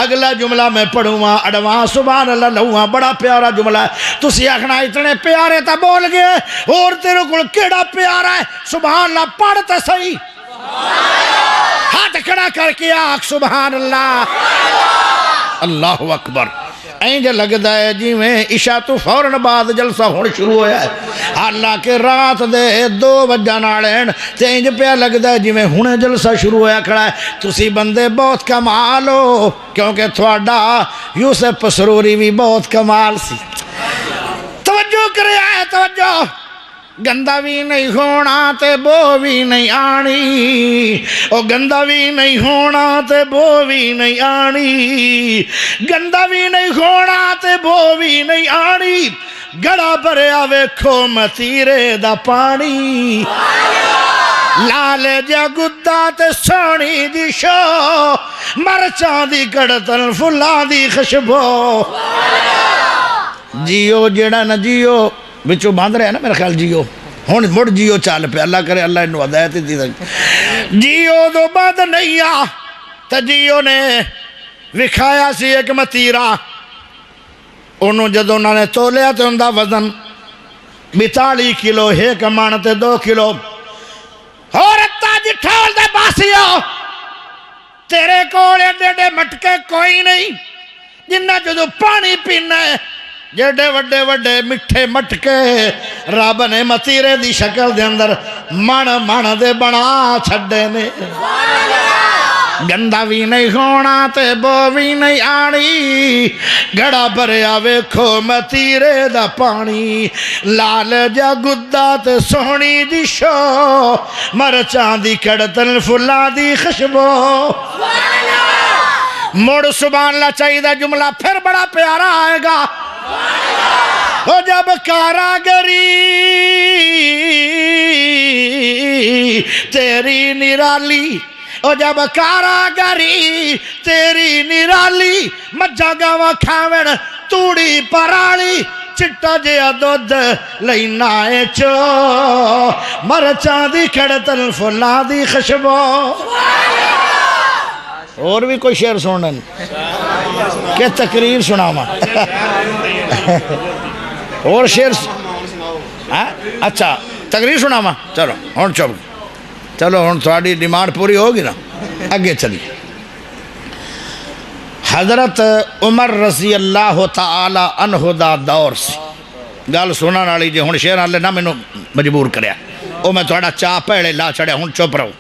Speaker 1: اگلا جملہ میں پڑھوں وہاں اڈوان سبحان اللہ لہوہاں بڑا پیارا جملہ ہے تسی آکھنا اتنے پیارے تا بول گئے اور تیرے کل کیڑا پیارا ہے سبحان اللہ پڑھتے صحیح ہاتھ کھڑا کر کے آکھ سبحان اللہ اللہ اکبر اینج لگدا ہے جی میں عشاء تو فوراں بعد جلسہ ہونے شروع ہویا ہے اللہ کے رات دے 2 بجے نالین تے اینج پیا لگدا ہے جی میں ہونے جلسہ شروع ہویا کھڑا ہے تسی بندے بہت کمال ہو کیونکہ تھوڑا یوسف پسروری بھی بہت کمال سی توجہ کرے آئے توجہ گندہ بھی نہیں ہونا تے بو بھی نہیں آنی او گندہ بھی نہیں ہونا تے بو بھی نہیں آنی گندہ بھی نہیں ہونا تے بو بھی نہیں آنی گڑا بھریا ویکھو متیرے دا پانی لال جا گدا تے سونی دی شو مرچان دی کڑتن فلان دی خشبو جیو جڑا نہ جیو بچو باندھ رہے ہیں نا میرا خیال جیو ہون مڑ جیو چال پہ اللہ کرے اللہ انہوں ہدایت دی جیو دو باندھ نہیں آ تا جیو نے وکھایا سی ایک متیرہ انہوں جدو انہوں نے تولیا تے اندہ وزن 42 کلو ایک مانتے 2 کلو اور اتا جی ٹھول دے باسیو تیرے کولے ڈیڈے مٹکے کوئی نہیں جنہ جدو پانی پینا ہے جڑے وڈے وڈے مٹھے مٹکے رب نے متیرے دی شکل دے اندر من دے بنا چھڑے نے گندہ بھی نہیں ہونا تے بو بھی نہیں آنی گڑا بھریا ویکھو متیرے دا پانی لال جا گدا تے سونی دی شو مرچان دی کڑتن فلان دی خشبو مڑ سبحان اللہ چاہیے دا جملہ پھر بڑا پیارا آئے گا وہ جب کاراگری تیری نرالی وہ جب کاراگری تیری نرالی مجھا گاوا کھاوڑ توڑی پرالی چٹا جیا دودھ لینا ہے چو مرچان دی کھڑتن فلان دی خشبو اور بھی کوئی شعر سنن کہ تقریر سناما اور شعر اچھا تقریر سناما چلو ہون چوب چلو ہوں تھوڑی ڈیمانڈ پوری ہوگی نا، اگے چلیے۔ حضرت عمر رضی اللہ تعالی عنہ دا دور سی، گل سنن والی جی ہوں شیر والے نہ مینوں مجبور کریا، وہ میں تھوڑا چاہ پیڑے لا چڑیا، ہوں چپ رہو۔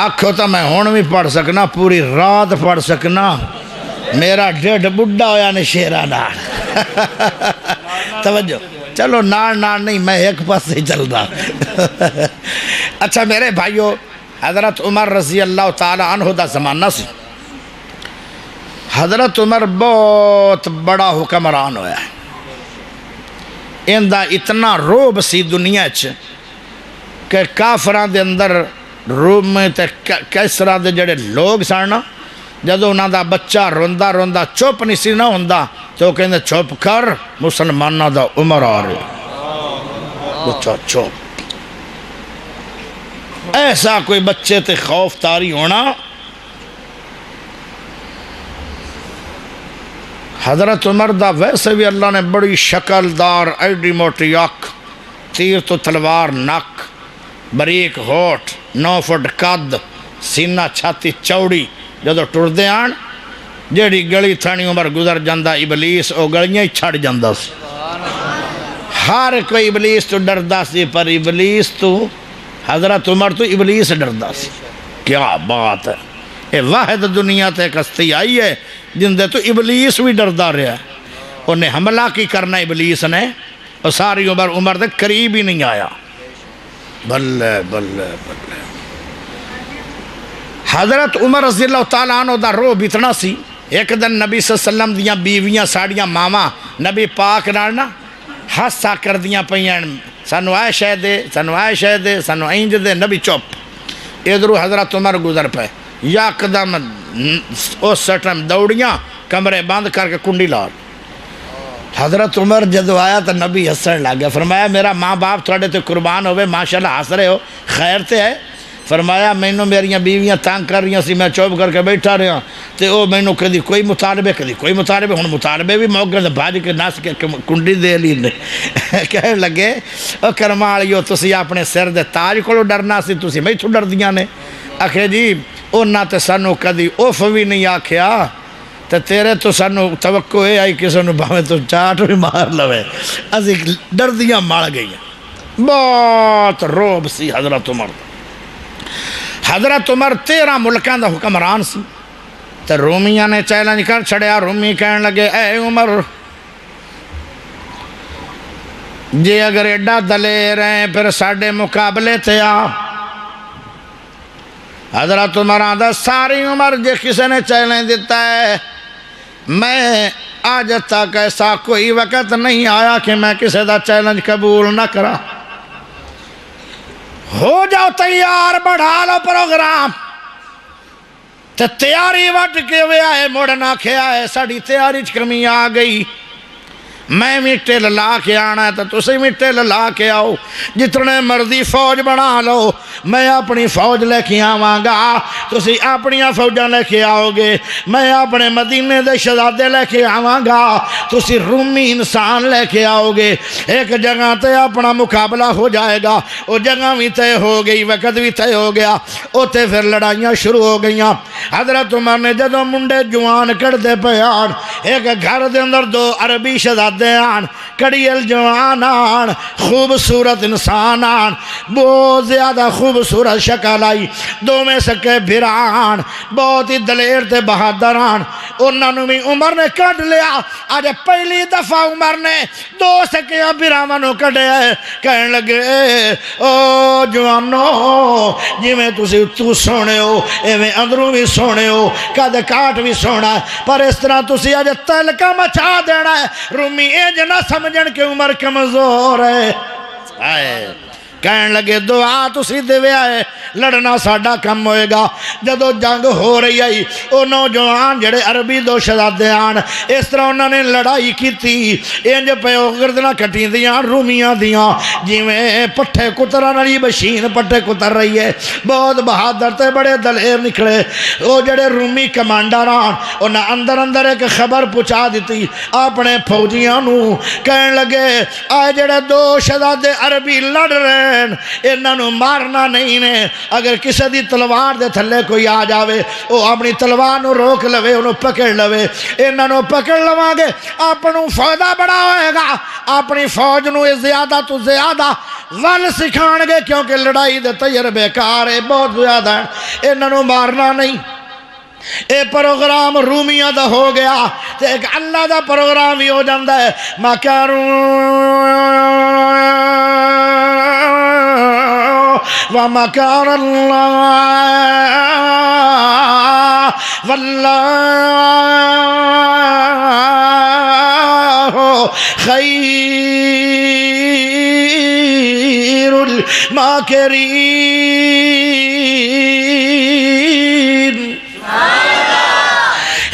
Speaker 1: آکھو تو میں ہوں بھی پڑھ سکنا، پوری رات پڑھ سکنا، میرا ڈیڈ بڈھا ہویا نے شیرہ نال توجہ، چلو نال نال نہیں، میں ایک پاس سے چل رہا۔ اچھا میرے بھائیو، حضرت عمر رضی اللہ تعالی عنہ دا زمانہ سی۔ حضرت عمر بہت بڑا حکمران ہویا ہے، ان دا اتنا روب سی دنیا کہ کافران دے اندر روم تے کیسرا دے جڑے لوگ سن، جدو انہاں دا بچہ روندا روندا چپ نہیں سی نہ ہوندا تو وہ کہندے چپ کر، مسلمانہ دا عمر آ رہے، بچہ چپ۔ ایسا کوئی بچے تے خوف تاری ہونا۔ حضرت عمر دا ویسے بھی اللہ نے بڑی شکل دار، ایڈی موٹی اکھ، تیر تو تلوار نک، بریک ہوٹ، 9 فٹ قد، سینہ چھاتی چوڑی، جدو ٹردے آن جیڑی گلی تھانی عمر گزر جاندہ ابلیس او گلیاں ہی چھڑ جاندہ سی۔ ہر کوئی ابلیس تو ڈردہ سی، پر ابلیس تو حضرت عمر تو ابلیس ڈردہ سی۔ کیا بات ہے، اے واحد دنیا تے ایک ہستی آئی ہے جن دے تو ابلیس بھی ڈردہ رہا ہے، انہیں حملہ کی کرنا ابلیس نے، اور ساری عمر دے قریب ہی نہیں آیا۔ بلے بلے بلے۔ حضرت عمر رضی اللہ تعالیٰ عنہ دا روب اتنا سی، ایک دن نبی صلی اللہ علیہ وسلم دیاں بیویاں ساڑیاں ماما نبی پاک نارنا ہاسا کر دیاں پہیاں، سانو عائشہ دے، سانو عائشہ دے، سانو اینج دے، نبی چپ۔ ادھرو حضرت عمر گزر پہ، یا قدم اس سٹم دوڑیاں، کمرے بند کر کے کنڈی لار۔ حضرت عمر جدو آیا تو نبی ہسن لگ گیا، فرمایا میرا ماں باپ تھوڑے تے قربان ہوئے، ماشاءاللہ ہس رہے ہو، خیر تے ہے۔ فرمایا مینوں میریاں بیویاں تانگ کر رہی سی، میں چوب کر کے بیٹھا رہا، تے او مینوں کدی کوئی مطالبے کدی کوئی مطالبے، ہن مطالبے بھی موقع تے بھاج کے نس کے کنڈی دے لی نے۔ کہنے لگے او کرمالیو تسی اپنے سر دے تاج کولو ڈرنا سی، تسی میتھوں ڈردیاں نے۔ آکھے جی انہاں تے سانو کدی اوف بھی نہیں آکھیا، تے تیرے تو سانو توقع ہے آئی کسے نو باویں تو چاٹ بھی مار لوے، اسی ڈردیاں مار گئیاں۔ بہت روب سی حضرت عمر۔ حضرت عمر 13 ملکاں دا حکمران سی، تے رومیاں نے چیلنج کر چھڑیا۔ رومی کہنے لگے اے عمر جی اگر ایڈا دلیر ہیں پھر ساڑھے مقابلے تے آ۔ حضرت عمر آدھا ساری عمر جے کسے نے چیلنج دیتا ہے، میں آج تک ایسا کوئی وقت نہیں آیا کہ میں کسے دا چیلنج قبول نہ کرا۔ ہو جاؤ تیار، بڑھا لو پروگرام، تے تیاری وٹ کے ہوئے آئے، موڑنا کھیا ہے ساڑھی تیاری کمی آ گئی، میں مٹے لا کے آنا ہے تو تسی مٹے لا کے آؤ، جتنے مرضی فوج بنا لو، میں اپنی فوج لے کے آواں گا، تسی اپنی فوجاں لے کے آؤ گے، میں اپنے مدینے دے شہزادے لے کے آواں گا، تسی رومی انسان لے کے آؤ گے، ایک جگہ تے اپنا مقابلہ ہو جائے گا، وہ جگہ بھی طے ہو گئی، وقت بھی طے ہو گیا، اوتے پھر لڑائیاں شروع ہو گئیاں۔ حضرت عمر نے جدو منڈے جوان کر دے پیان، ایک گھر دے اندر 2 عربی شہزادے آن، کڑیل جوان آن، خوبصورت انسان آن، بہت زیادہ خوبصورت شکل آئی، 2 میں سکے بھران، بہت ہی دلیر تے بہادر آن، انہوں بھی عمر نے کٹ لیا۔ آج پہلی دفعہ عمر نے 2 سکیاں بھرامانوں کٹے آئے، کہنے لگے او جوانو جی میں تسی تو سونے ہو، اے میں اندروں بھی سونے ہو، کد کاٹ بھی سونا ہے، پر اس طرح تسی آج تلکہ مچا دینا ہے۔ رومی اے جنا سمجھن کہ عمر کمزور ہے، کہنے لگے دعا تسی دے آئے، لڑنا ساڑھا کم ہوئے گا۔ جدو جنگ ہو رہی آئی، او نوجوان جڑے عربی 2 شہزادے آن، اس طرح انہوں نے لڑائی کی تھی، انج پہ گردنا کٹی دیاں رومیاں دیاں، جی میں پٹھے کتران علی بشین پٹھے کتر رہی ہے، بہت بہادر تے بڑے دلیر نکلے۔ وہ جڑے رومی کمانڈر آن، انہاں اندر اندر ایک خبر پہنچا دیتی اپنے فوجیاں نو، کہنے لگے آئے جڑے 2 شہزادے عربی لڑ رہے انہوں مارنا نہیں نے، اگر کسی دی تلوار دے تھلے کوئی آ جاوے وہ اپنی تلوار نو روک لوے، انہوں پکڑ لوے، انہوں پکڑ لواں گے اپنوں فائدہ بڑا ہوئے گا، اپنی فوج نو زیادہ تو زیادہ ول سکھان گے، کیونکہ لڑائی دے تجربے کار ہے بہت زیادہ ہے، انہوں مارنا نہیں۔ اے پروگرام رومیاں دا ہو گیا تے ایک اللہ دا پروگرام ہی ہو جاندہ ہے، وَمَكَرَ اللَّهُ وَاللَّهُ خَيْرُ الْمَاكِرِينَ۔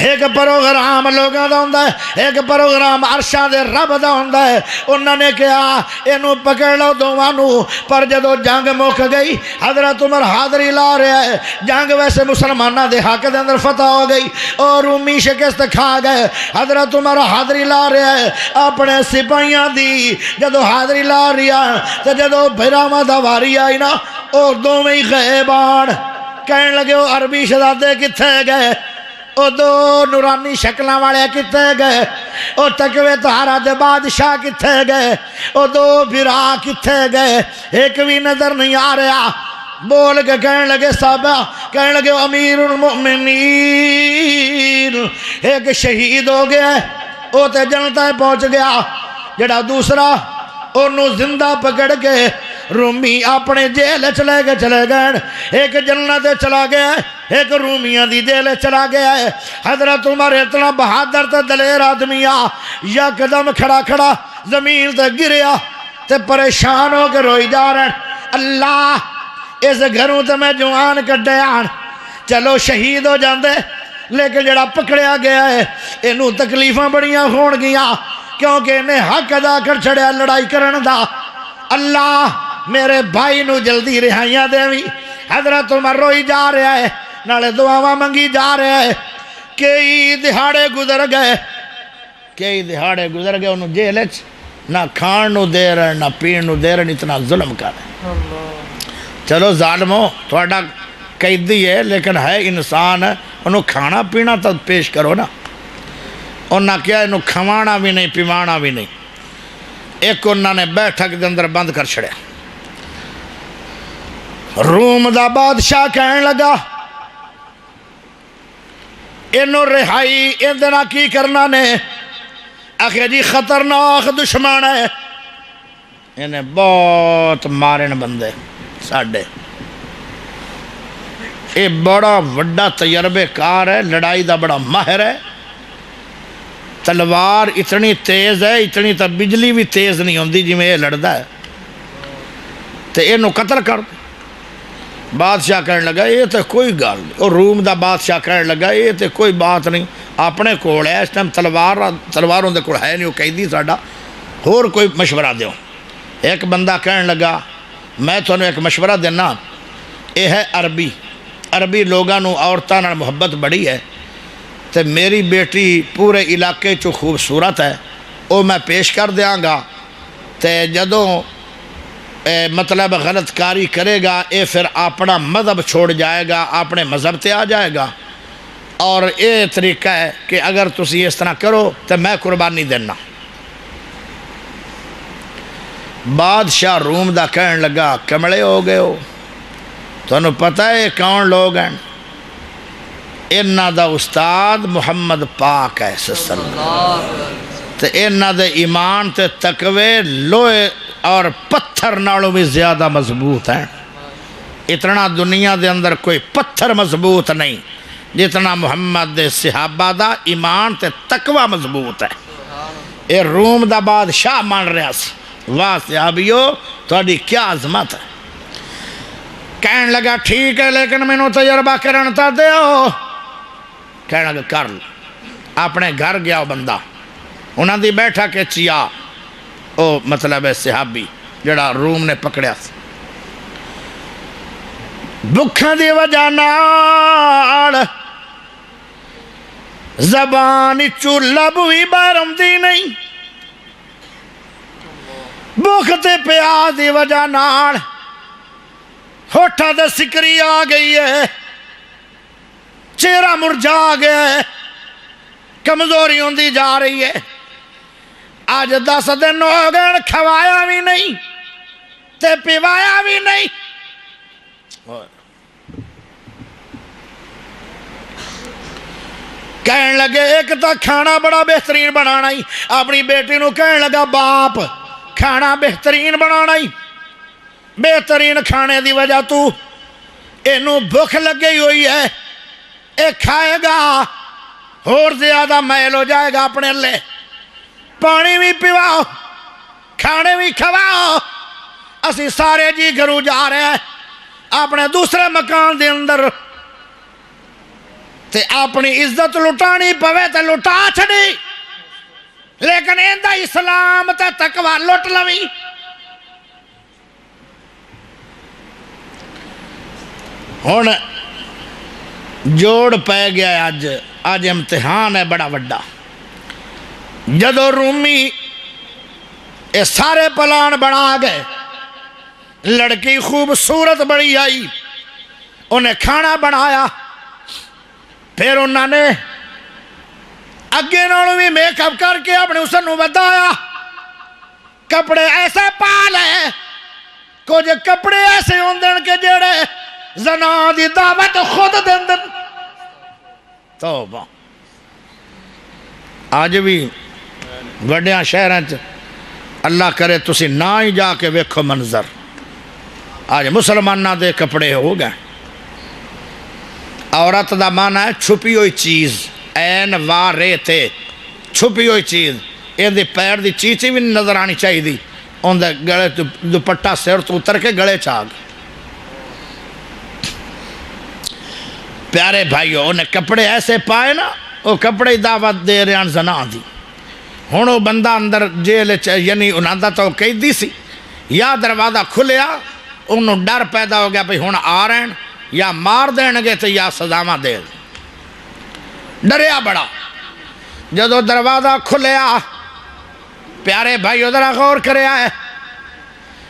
Speaker 1: ایک پروگرام لوگاں دا ہوندا ہے، ایک پروگرام عرشاں دے رب دا ہوندا ہے۔ انہوں نے کہا اینو پکڑ لو دوواں نو، پر جدو جنگ مک گئی حضرت عمر حاضری لا رہا ہے، جنگ ویسے مسلمانہ دے حق دے اندر فتح ہو گئی اور رومی شکست کھا گئے، حضرت عمر حاضری لا رہا ہے اپنے سپاہیاں دی، جدو حاضری لا رہا تو جدو بھیراواں دا واری آئی نا اور دوویں ہی غیبان، کہنے لگے وہ عربی شہزادے کتھے گئے، او دو نورانی شکلاں والے کتے گئے، او تقوی طہارہ دے بادشاہ کتے گئے، او دو بھرا کتے گئے، ایک بھی نظر نہیں آ رہا۔ بول کے کہنے لگے صحابہ، کہنے لگے امیر المؤمنین ایک شہید ہو گیا ہے، او تے جنتا پہنچ گیا، جڑا دوسرا انہوں زندہ پکڑ کے رومی اپنے جیل چلے گئے، ایک جنت چلا گیا ہے، ایک رومیاں دی جیل چلا گیا ہے۔ حضرت عمر اتنا بہادر تے دلیر آدمی یکدم کھڑا زمین تے گریا تے پریشان ہو کے روئی جا رہے ہیں، اللہ اس گھروں تے میں جوان کڈے آن، چلو شہید ہو جاندے، لیکن جڑا پکڑیا گیا ہے انہوں تکلیفاں بڑیاں ہون گیا، کیونکہ انہیں حق ادا کر چھڑیا لڑائی کرن دا۔ اللہ میرے بھائی نو جلدی رہائیاں دیویں۔ حضرت عمر روئی جا رہا ہے، نالے دعاواں منگی جا رہا ہے۔ کئی دہاڑے گزر گئے انہوں جیل وچ نہ کھان نو دے رہے نہ پین نو دے رہے، اتنا ظلم کر رہے۔ چلو ظالمو تھوڑا قیدی ہے لیکن ہے انسان ہے، انہوں کھانا پینا تو پیش کرو نا، انہوں کیا انہوں کھوانا بھی نہیں پیوانا بھی نہیں۔ ایک انہوں نے بیٹھک دے اندر بند کر چھڑیا، روم دا بادشاہ کہنے لگا انہوں رہائی اندنا کی کرنا نے، آخر جی خطرناک دشمن ہے، انہیں بہت مارن بندے ساڑھے، یہ بڑا وڈا تجربے کار ہے، لڑائی دا بڑا ماہر ہے، تلوار اتنی تیز ہے، اتنی تا بجلی بھی تیز نہیں ہوندی جی میں یہ لڑدا ہے، تے انہوں قتل کر۔ بادشاہ کہنے لگا یہ تو کوئی گل نہیں، اور روم دا بادشاہ کہنے لگا یہ تو کوئی بات نہیں، اپنے کول ہے اس ٹائم تلواروں دے کول ہے نہیں، وہ قیدی ساڈا، اور کوئی مشورہ دیو۔ ایک بندہ کہنے لگا میں تھانوں ایک مشورہ دینا، یہ ہے عربی لوگاں نو عورتاں نال محبت بڑی ہے، تے میری بیٹی پورے علاقے چو خوبصورت ہے، وہ میں پیش کر دیاں گا، تے جدوں مطلب غلط کاری کرے گا یہ پھر اپنا مذہب چھوڑ جائے گا، اپنے مذہب تے آ جائے گا، اور یہ طریقہ ہے کہ اگر تسی اس طرح کرو تو میں قربانی دینا۔ بادشاہ روم دا کہنے لگا کمڑے ہو گئے ہو، تو انہوں پتہ ہے کون لوگ ہیں، انہاں دا استاد محمد پاک ہے صلی اللہ علیہ وسلم، تے انہاں دے ایمان تے تقوی لوہے اور پتھر نالوں بھی زیادہ مضبوط ہیں، اتنا دنیا دے اندر کوئی پتھر مضبوط نہیں جتنا محمد دے صحابہ دا ایمان تے تقوی مضبوط ہے۔ اے روم دا بادشاہ مان رہا سی، واہ صحابیو تھوڑی کیا عظمت ہے۔ کہنے لگا ٹھیک ہے لیکن میں نو تجربہ کرن تا دیو، کہنے لگا کر لو۔ اپنے گھر گیا بندہ، انہاں دی بیٹھا کے چیا او مطلب ہے صحابی جڑا روم نے پکڑیا سی، بکھاں دی وجہ نال زبان چو لب بھی باہر آمدی نہیں، بھوک تے پیاس دی وجہ نال ہوٹھاں تے سکری آ گئی ہے، چہرہ مرجھا گیا ہے، کمزوری ہوندی جا رہی ہے۔ آج 10 دن ہو گئے، کھوایا بھی نہیں تے پیوایا بھی نہیں۔ کہنے لگے ایک تا کھانا بڑا بہترین بنانا ہی، اپنی بیٹی نو کہنے لگا باپ کھانا بہترین بنانا ہی، بہترین کھانے دی وجہ تو اینو بھوک لگی ہوئی ہے، ایک کھائے گا اور زیادہ میل ہو جائے گا اپنے لے، پانی بھی پیواؤ کھانے بھی کھواؤ۔ اسی سارے جی گھروں جا رہے ہیں اپنے دوسرے مکان دے اندر، تے اپنی عزت لٹانی پوے تے لٹا چھڑی، لیکن ایندہ اسلام تے تقوی لٹ لوی۔ ہن جوڑ پہ گیا ہے، آج امتحان ہے بڑا وڈا۔ جدو رومی یہ سارے پلان بنا گئے، لڑکی خوبصورت بڑی آئی، انہیں کھانا بنایا، پھر انہوں نے اگے نالوں بھی میک اپ کر کے اپنے حسن نو بتایا، کپڑے ایسے پا لے، کچھ کپڑے ایسے ہوندن کے جڑے زنا دی دعوت خود دندن۔ توبہ آج بھی وڈیاں شہراں چ اللہ کرے تسی نہ ہی جا کے ویکھو منظر، آج مسلمانہ دے کپڑے ہو گئے۔ عورت دا معنی ہے چھپی ہوئی چیز، این وارے تے چھپی ہوئی چیز، یہ دی پیر دی چیچی بھی نظر آنی چاہیے دی، ان دے گلے دوپٹہ سر تو اتر کے گلے چاگ۔ پیارے بھائیو انہیں کپڑے ایسے پائے نا، وہ کپڑے دعوت دے رہے ہیں زنا دی۔ ہن وہ بندہ اندر جیل یعنی انہاں دا تو قیدی سی، یا دروازہ کھلیا انہوں ڈر پیدا ہو گیا بھئی ہن آ رہے ہیں یا مار دین گے تو یا سزاواں دے، ڈریا بڑا۔ جدو دروازہ کھلیا پیارے بھائیو ذرا غور کریا ہے،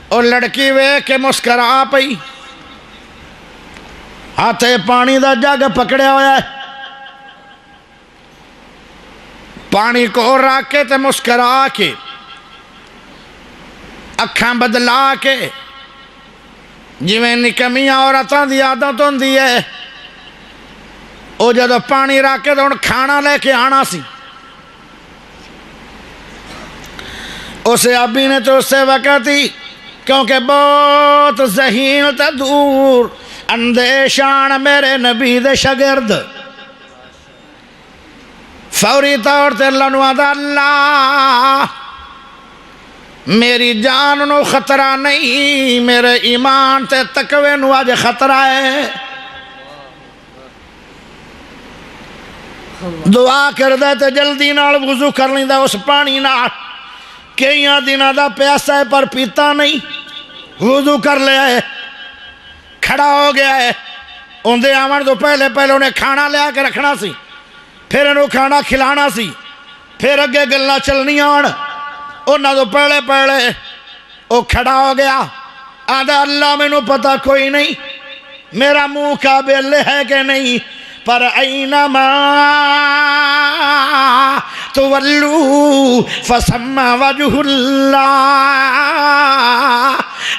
Speaker 1: اور لڑکی وے کے مسکرا پئی، ہاتھے پانی دا جگ پکڑیا ہوا ہے، پانی کو رکھ کے تے مسکرا کے اکھاں بدلا کے، جویں نکمیاں عورتاں دی عادت ہوندی ہے، او جدو پانی رکھ کے تو ہن کھانا لے کے آنا سی، اسے ابھی نے تو اسے وقت ہی کیونکہ بہت ذہین تے دور اندیشان میرے نبی دے شگرد، فوری طور تے اللہ نو آدھا اللہ میری جان نو خطرہ نہیں، میرے ایمان تے تقوی نو آج خطرہ ہے۔ دعا کر دے تے جلدی نال وضو کر لیں دا اس پانی نال، کئیاں دنوں دا پیاسا ہے پر پیتا نہیں، وضو کر لیا ہے، کھڑا ہو گیا ہے، اندے آمن تو پہلے انہیں کھانا لیا کے رکھنا سی، پھر انہوں کھانا کھلانا سی، پھر اگے گلنا چلنی آن، انہوں تو پہلے وہ کھڑا ہو گیا، آدھا اللہ میں نو پتا کوئی نہیں میرا منہ قابل ہے کہ نہیں، پر اینما تولو فثم وجہ اللہ،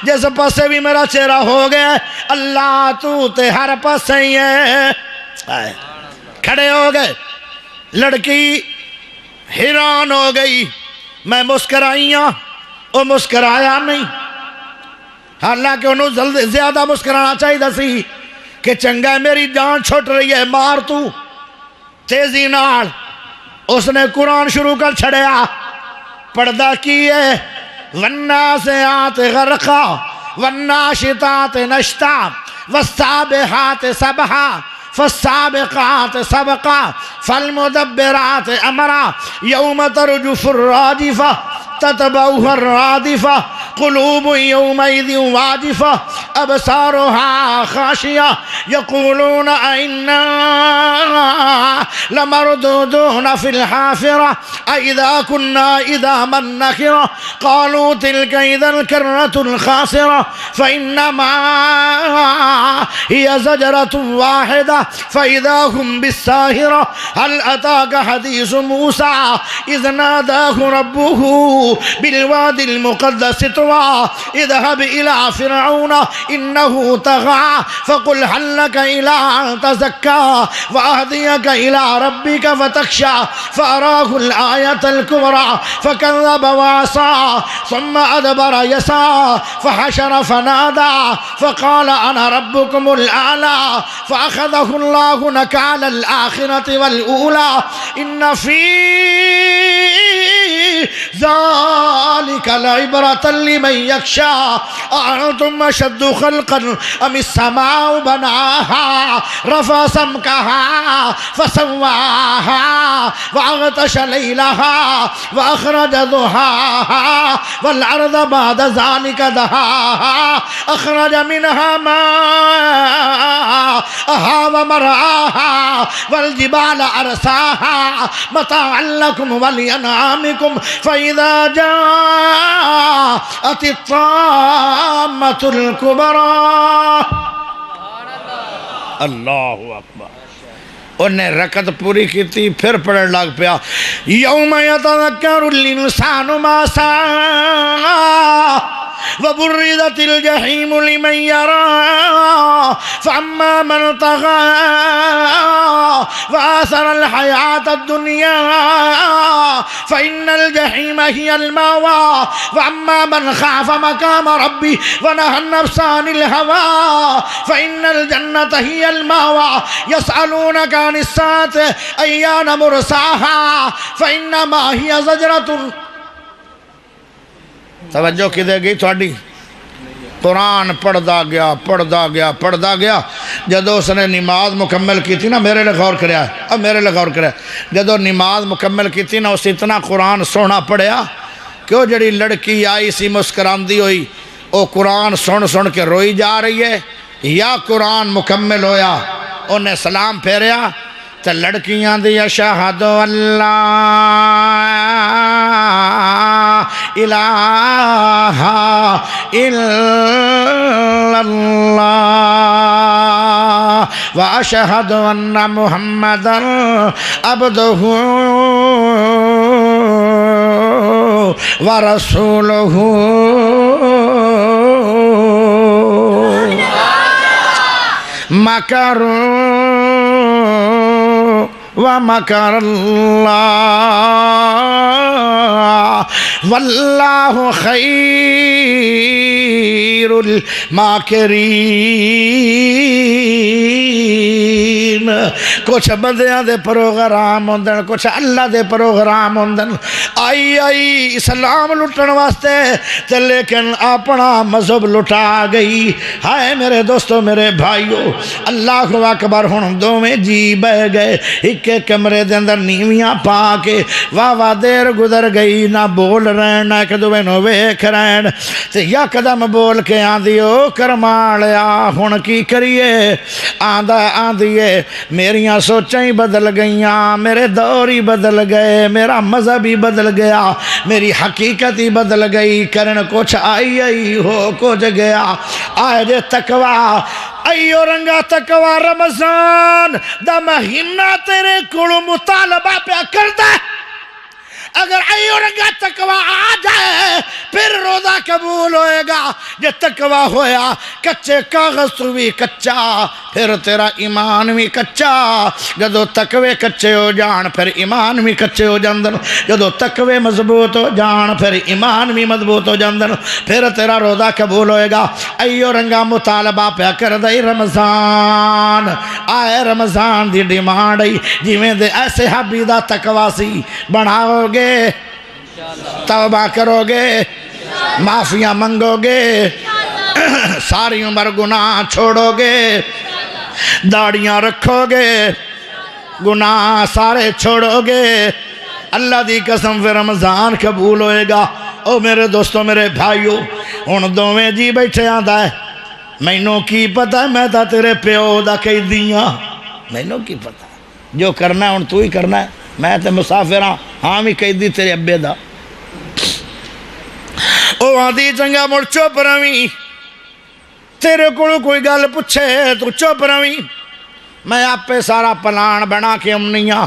Speaker 1: جس پاسے بھی میرا چہرہ ہو گیا اللہ تو تے ہر پاسے ہی ہے۔ کھڑے ہو گئے، لڑکی حیران ہو گئی، میں مسکرائیاں، وہ مسکرایا نہیں، حالانکہ انہوں زیادہ مسکرانا چاہیے سی کہ چنگا ہے میری جان چھوٹ رہی ہے، مار تو تیزی نال۔ اس نے قرآن شروع کر چھڑیا، پردہ کی ہے والنازعات غرقا والناشطات نشطا والسابحات سبحا فالسابقات سبقا فالمدبرات امرا یوم ترجف الراجفہ تتبعها الرادفہ قلوب یومئذ واجفہ أبصارها خاشعة يقولون أئنا لمردودون في الحافرة أئذا كنا عظاما نخرة قالوا تلك إذا الكرة الخاسرة فإنما هي زجرة واحدة فإذا هم بالساهرة هل أتاك حديث موسى إذ ناداه ربه بالوادي المقدس طوى اذهب إلى فرعون إنه طغى فقل هل لك إلى أن تزكى وأهديك إلى ربك فتخشى فأراه الآية الكبرى فكذب وعصى ثم أدبر يسعى فحشر فنادى فقال أنا ربكم الأعلى فأخذه الله نكال الآخرة والأولى إن في ذلك لعبرة لمن يخشى أأنتم أشد خلقا أم السماء بناها رفع سمكها فسواها وأغطش ليلها وأخرج ضحاها والأرض بعد ذلك دحاها أخرج منها ماءها ومرعاها والجبال أرساها متاعا لكم ولأنعامكم فإذا جاءت الطامة الكبرى اللہ اکبر انہیں رکعت پوری کی تھی پھر پڑھنے لگ پیا یوم یتذکر الانسان ما سعى وبرزت الجحیم لمن یرى فاما من طغى وآثر الحیاة الدنیا فإن الجحیم هی المأوى واما من خاف مقام ربی ونهى النفس عن الهوى فإن الجنة هی المأوى يسألونك عن الساعة أيان مرساها فإنما هي زجرة توجہ کدھر گئی تھوڑی قرآن پڑھدا گیا جدو اس نے نماز مکمل کی تھی نا میرے لئے غور کریا اب میرے لئے غور کریا جدو نماز مکمل کی تھی نا اس اتنا قرآن سونا پڑھیا کہ وہ جڑی لڑکی آئی سی مسکراندی ہوئی وہ قرآن سن کے روئی جا رہی ہے یا قرآن مکمل ہویا انہیں سلام پھیریا تو لڑکیاں دی اشہد اللہ الہ الا اللہ واشہد ان محمدا عبدہ ورسولہ مکروا ومکر اللہ واللہ خیر الماکرین کچھ بندیاں دے پروگرام ہوندن کچھ اللہ دے پروگرام ہوندن آئی اسلام لٹن واسطے تے لیکن اپنا مذہب لٹا گئی ہائے میرے دوستو میرے بھائیو اللہ اکبر ہن دوویں جی بہ گئے ایک کمرے دے اندر نیویاں پا کے واہ دیر گزر گئی نہ بول رہن نہ ایک دوے نو ویکھ رہن تے یا قدم بول کے آندیو کرمالیا ہن کی کریے آندیے میریاں سوچیں ہی بدل گئیاں میرے دور ہی بدل گئے میرا مذہب ہی بدل گیا میری حقیقت ہی بدل گئی کرن کچھ آئی ہو کچھ گیا آئے جے تقوی ایو رنگا تقوی رمضان دا مہینہ تیرے کڑو مطالبہ پہ کردہ اگر ایو رنگا تقوی آ جائے پھر روزہ قبول ہوئے گا یہ تقوی ہویا کچے کاغذ تو بھی کچا پھر تیرا ایمان بھی کچا جدو تقوی کچے ہو جان پھر ایمان بھی کچے ہو جاندن جدو تقوی مضبوط ہو جان پھر ایمان بھی مضبوط ہو جاندن پھر تیرا روزہ قبول ہوئے گا ایو رنگا مطالبہ پہ کر دائی رمضان آئے رمضان دی ڈیمانڈ آئی جی میں دے ایسے حبی دا تقوی سی بناؤ گے توبہ کرو گے معافیاں منگو گے ساری عمر گناہ چھوڑو گے داڑیاں رکھو گے گناہ سارے چھوڑو گے اللہ دی قسم پھر رمضان قبول ہوئے گا او میرے دوستوں میرے بھائیو ان دوویں جی بیٹھے آندہ ہے مینوں کی پتا میں تا تیرے پیو دا قیدی ہاں مینوں کی پتا جو کرنا ہے ہن تو ہی کرنا ہے میں تے مسافر ہاں بھی قیدی تیرے ابے دا او آدھی چنگا مڑ چپ رویں تیرے کو کوئی گل پوچھے تو چپ رویں میں آپ پہ سارا پلان بنا کے امنیاں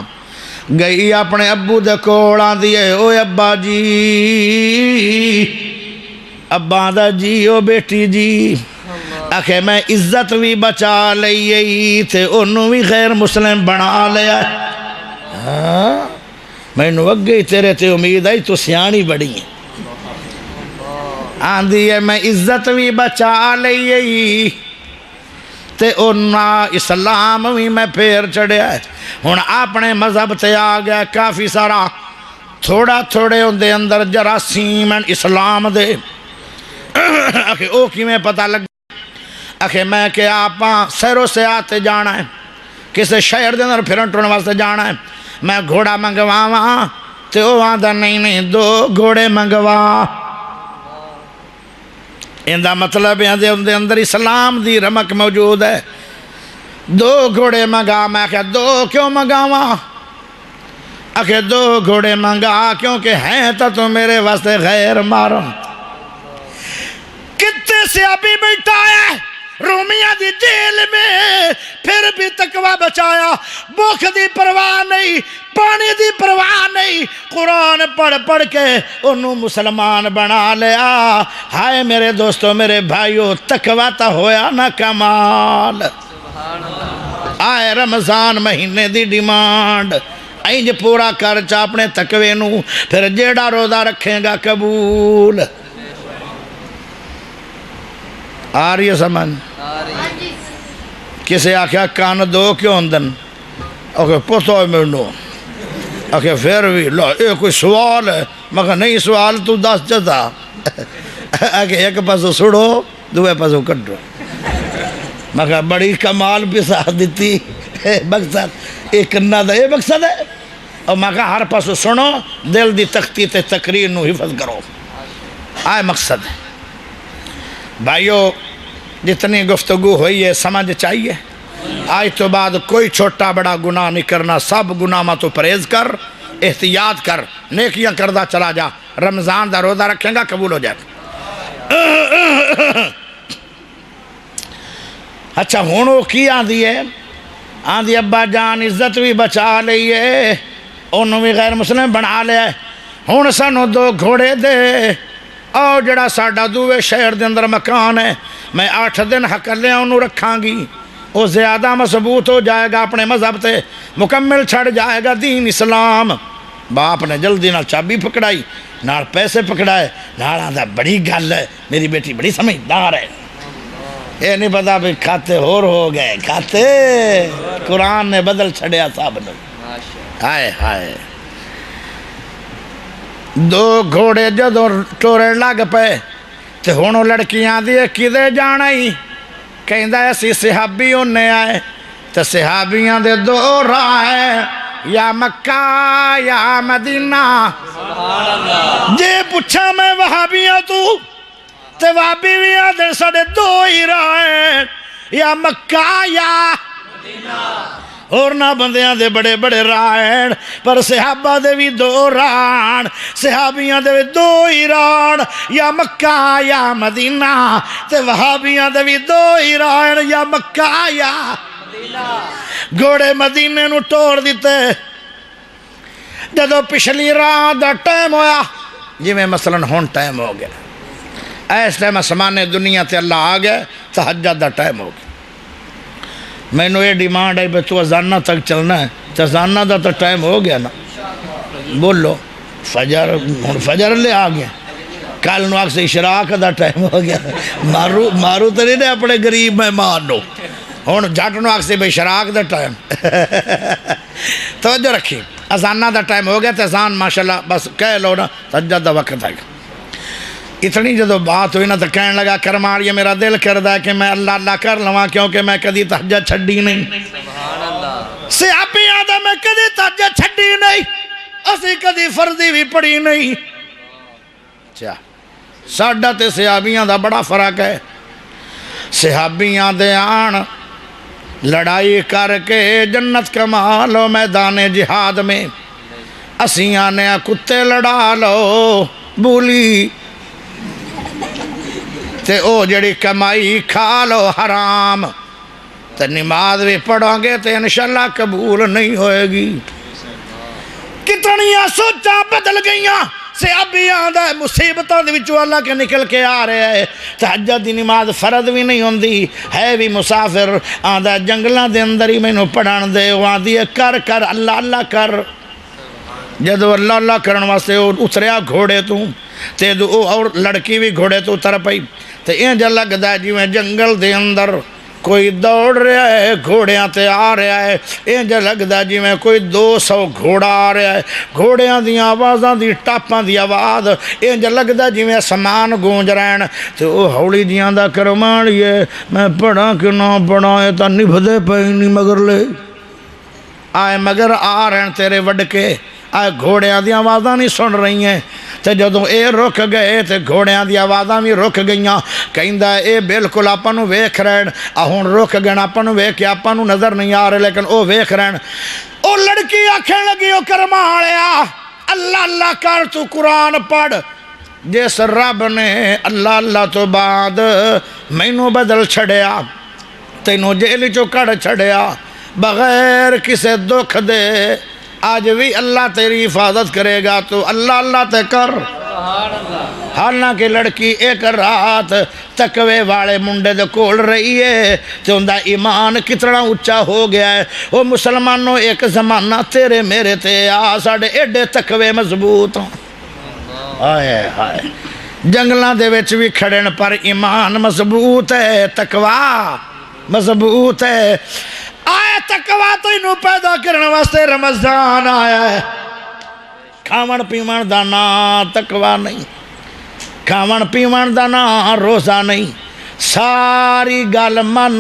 Speaker 1: گئی اپنے ابو دے کول آندی ہے او ابا جی ابا دا جی او بیٹی جی آخے میں عزت بھی بچا لئی تے انہوں بھی غیر مسلم بنا لیا میں نو اگے تیرے تے امید آئی تو سیانی بڑی ہیں آندھی ہے میں عزت بھی بچا لئی تے انہاں اسلام بھی میں پھیر چڑھیا ہے ہن اپنے مذہب تے آ گیا کافی سارا تھوڑا تھوڑے اندے اندر جراثیم اسلام دے آخے او کی میں پتہ لگ آخے میں کہ آپ سیرو سے آتے جانا ہے کسے شہر دے اندر پھرن ٹرن واسطے جانا ہے میں گھوڑا منگواواں تے او آندہ نہیں دو گھوڑے منگوا اندہ مطلب ہے اندے اندر اسلام دی رمک موجود ہے دو گھوڑے منگا میں کہا دو کیوں منگاواں آخے دو گھوڑے منگا کیونکہ ہیں تو میرے واسطے غیر مارم کتے سے ابھی بیٹھا ہے رومیہ دی جیل میں پھر بھی تقوی بچایا بھوک دی پرواہ نہیں پانی دی پرواہ نہیں قرآن پڑھ پڑھ کے انہوں مسلمان بنا لیا ہائے میرے دوستو میرے بھائیو تقوی تا ہویا نا کمال آئے رمضان مہینے دی ڈیمانڈ اینج پورا کرچا اپنے تقوی نو پھر جیڑا روزہ رکھیں گا قبول آ رہی ہے سمجھ کسے آکھیا کان دو کیوں اندن اوکے پتہ ہے میرنو اوکے پھر بھی لو یہ کوئی سوال ہے مگر نہیں سوال تو دس جتا اوکے ایک پاسو سڑو دوے پاسو کٹو مگر بڑی کمال پسا دیتی مقصد ایک نہ دا یہ مقصد ہے اور مگر ہر پاسو سنو دل دی تختی تے تقریر نو حفظ کرو آئے مقصد ہے بھائیو جتنی گفتگو ہوئی ہے سمجھ چاہیے آج تو بعد کوئی چھوٹا بڑا گناہ نہیں کرنا سب گناہ میں تو پرہیز کر احتیاط کر نیکیاں کردہ چلا جا رمضان دا روزہ رکھیں گا قبول ہو جائے اچھا ہونو کی آندھی ہے آندھی ابا جان عزت بھی بچا لئیے انہوں بھی غیر مسلم بنا لیا ہے ہون سانو دو گھوڑے دے اور جڑا ساڑھا دوے شہر دے اندر مکان ہے میں 8 دن حقلے انہوں رکھاں گی وہ زیادہ مضبوط ہو جائے گا اپنے مذہب تے مکمل چھڑ جائے گا دین اسلام باپ نے جلدی نال چابی پکڑائی نال پیسے پکڑائے نال آندھا بڑی گل ہے میری بیٹی بڑی سمجھدار ہے یہ نہیں پتا بھی کھاتے ہو گئے کھاتے قرآن نے بدل چھڑیا صاحب نے ہائے ہائے دو گھوڑے جدو ٹورے لگ پے تے ہونو لڑکیاں دیئے کدے جانا ہی کہندہ ایسی صحابی انہیں آئے تے صحابیاں دے دو رائے یا مکہ یا مدینہ جے پوچھا میں وہابیاں تو تے وہابی بھی آدھے ساڑھے دو ہی رائے یا مکہ یا مدینہ اور نہ بندیاں دے بڑے بڑے رائن پر صحابہ دے بھی دو ران صحابیاں دے بھی دو ہی ران یا مکہ یا مدینہ تے وہابیاں دے بھی دو ہی ران یا مکہ یا مدینہ گھوڑے مدینے نو ٹور دیتے جدو پچھلی رات دا ٹائم ہویا جی میں مثلا ہون ٹائم ہو گیا ایس ٹائم سمانے دنیا تے اللہ آ گیا تہجد دا ٹائم ہو گیا میں نے یہ ڈیمانڈ ہے تو ازانہ تک چلنا ہے تو ازانہ دا تو ٹائم ہو گیا نا بولو فجر لے آ گیا کل نو آگ سے اشراق دا ٹائم ہو گیا مارو تو نہیں اپنے غریب مہمان نو ہون جھٹ نو آگ سے بے اشراق دا ٹائم توجہ رکھی ازانہ دا ٹائم ہو گیا تو ازان ماشاءاللہ بس کہہ لو نا تہجد دا وقت آئے گا اتنی جدو بات ہوئی نا تو کہنے لگا کرماریہ میرا دل کردہ ہے کہ میں اللہ اللہ کر لواں کیونکہ میں کدی تہجد چھڑی نہیں صحابی آدھا میں کدی تہجد چھڑی نہیں اسی کدی فردی بھی پڑی نہیں ساڑھا تے صحابیاں دا بڑا فرق ہے صحابیاں دے آن لڑائی کر کے جنت کما لو میدان جہاد میں، اسیں آنے کتے لڑا لو بولی تے او جڑی کمائی کھا لو حرام، تے نماز بھی پڑھو گے تے انشاءاللہ قبول نہیں ہوئے گی۔ کتنیاں سوچاں بدل گئیاں، صحابی آندہ ہے مصیبتوں دے وچوں اللہ کے نکل کے آ رہے ہیں، تہجد دی نماز فرض بھی نہیں ہوندی، ہے بھی مسافر، آندہ ہے جنگلاں دے اندر ہی میں نو پڑھان دے، وہ آندھی ہے کر کر اللہ اللہ کر، جدو اللہ اللہ کرن واسطے اتریا گھوڑے تو تے دو اور لڑکی بھی گھوڑے تو اتر پئی، تے اینجا لگدا ہے جی میں جنگل دے اندر کوئی دوڑ رہا ہے گھوڑیاں تے آ رہا ہے، اینجا لگدا جی میں کوئی 200 گھوڑا آ رہا ہے، گھوڑیاں دی آوازاں دی ٹاپاں دی آواز، اینجا لگدا جی میں سامان گونج رہن، تے او ہولی جیاں دا کرمانیے میں پڑھا کہ نہ پڑھا ہے تا نبھدے پئی نہیں مگر لے آئے مگر آ رہن تیرے وڈ کے آئے گھوڑیاں دی آوازاں نہیں سن رہی ہیں، تے جدوں اے رک گئے تے گھوڑیاں دی آوازاں بھی رک گئیاں، کہندا اے بالکل آپاں نو ویکھ رہن، ہن رک گئے آپاں نو ویکھ کے آپاں نو نظر نہیں آ رہے لیکن او ویکھ رہن، او لڑکی آکھن لگی او کرمالیا اللہ اللہ کر تو قرآن پڑھ، جس رب نے اللہ اللہ تو بعد مینوں بدل چھڑیا، تینوں جیل چوں کڑ چھڑیا، بغیر کسے دکھ دے آج بھی اللہ تیری حفاظت کرے گا، تو اللہ اللہ تے کر۔ حالانکہ لڑکی ایک رات تقوی والے منڈے دے کول رہی ہے تے اندہ ایمان کتنا اچھا ہو گیا ہے، وہ مسلمانوں ایک زمانہ تیرے میرے تے آ ساڑے ایڈے تقوی مضبوط ہوں، آئے ہائے جنگلاں دے وچ بھی کھڑن پر ایمان مضبوط ہے، تقوی مضبوط ہے، آئے تقوی تو انہوں پیدا کرنے واسطے رمضان آیا ہے، کھاون پیون دا نام تقوی نہیں، کھاون پیون دا نام روزہ نہیں، ساری گل من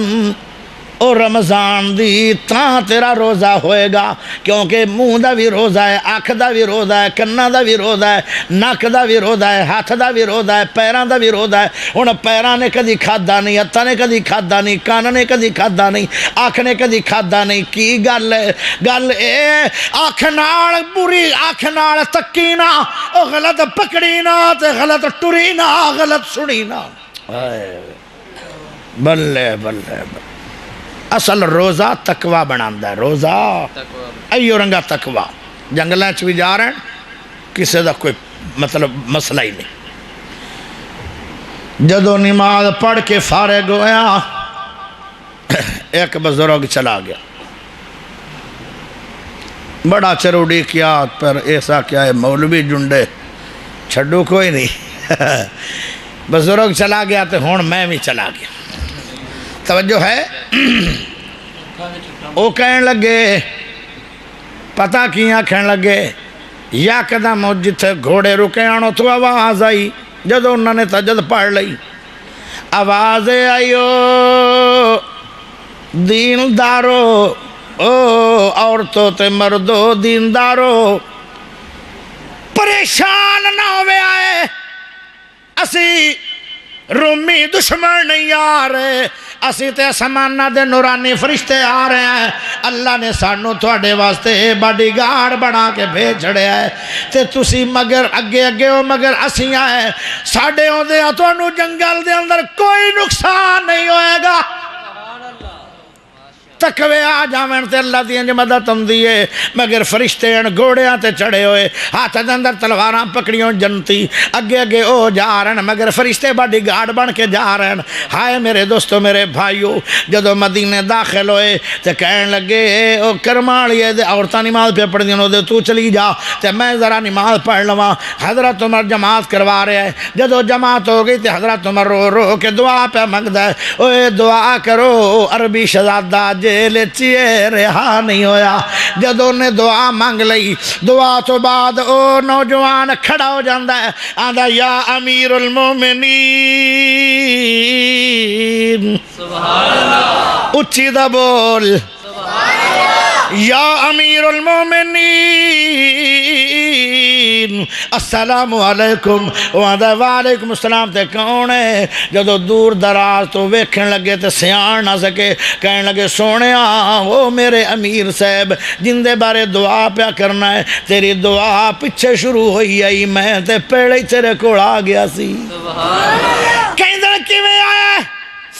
Speaker 1: او رمضان دی تاں تیرا روزہ ہوئے گا، کیونکہ منہ دا بھی روزہ ہے، آنکھ دا بھی روزہ ہے، کناں دا بھی روزہ ہے، نک دا بھی روزہ ہے، ہاتھ دا بھی روزہ ہے، پیراں دا بھی روزہ ہے، ہن پیراں نے کدی کھادا نہیں، ہتھاں نے کدی کھادا نہیں، کان نے کدی کھادا نہیں، آنکھ نے کدی کھادا نہیں، کی گل ہے؟ گل اے آنکھ نال بری آنکھ نال تکی نہ، او غلط پکڑی نہ تے غلط ٹری نہ، غلط سنی نہ، بلے بلے بلے اصل روزہ تقوی بناندہ ہے، روزہ ایو رنگا تقوی، جنگلیں چ بھی جا رہے ہیں کسی دا کوئی مطلب مسئلہ ہی نہیں، جدو نماز پڑھ کے فارغ ہویا ایک بزرگ چلا گیا، بڑا چروڑی کیا پر ایسا کیا ہے مولوی جنڈے چھڑو کوئی نہیں، بزرگ چلا گیا تو ہون میں بھی چلا گیا، توجہ ہے، وہ کہنے لگے پتہ کیاں کہنے لگے یا قدم جتھے گھوڑے رکے آنو تو آواز آئی، جدو انہوں نے تہجد پڑھ لئی، آواز آئیو دیندارو او عورتوں تے مردو دیندارو پریشان نہ ہوئے آئے، اسی رومی دشمن نہیں آ رہے، اسی تے سمانہ دے نورانی فرشتے آ رہے ہیں، اللہ نے سانو تھوڑے واسطے باڈی گارڈ بنا کے بھیج چھڑے ہے، تے تسی مگر اگے اگے ہو مگر اسی آئے، ساڑے ہوں دے تو انہوں جنگل دے اندر کوئی نقصان نہیں ہوئے گا، تقوی آ جاویں تے اللہ دی انج مدد ہوندی ہے، مگر فرشتے ان گھوڑیاں تے چڑھے ہوئے، ہاتھ دے اندر تلواراں پکڑیوں جنتی، اگے اگے او جا رہے ہیں مگر فرشتے باڈی گارڈ بن کے جا رہے ہیں۔ ہائے میرے دوستو میرے بھائیو، جدو مدینے داخل ہوئے تے کہنے لگے او کرمالیے دے عورتاں نماز پہ پڑھ دیوں دے تو چلی جا تے میں ذرا نماز پڑھ لواں، حضرت عمر جماعت کروا رہے ہیں، جدو جماعت ہو گئی تے حضرت عمر رو رو کے دعا پہ منگدا ہے، اوے دعا کرو عربی شہزادہ جیل چیئے رہا نہیں ہویا، جدو نے دعا مانگ لئی، دعا تو بعد او نوجوان کھڑا ہو جاندہ ہے، آندہ یا امیر المومنین سبحان اللہ، اچھی دا بول سبحان اللہ، یا امیر المومنین السلام علیکم، وہ آدھا وعلیکم السلام تے کون ہے؟ جدو دور دراز تو ویکھن لگے تے سیان نہ سکے، کہنے لگے سونے وہ میرے امیر صاحب جن دے بارے دعا پیا کرنا ہے، تیری دعا پچھے شروع ہوئی آئی، میں تے پہلے ہی تیرے کو آ گیا سی۔ کہیں دن کیویں آیا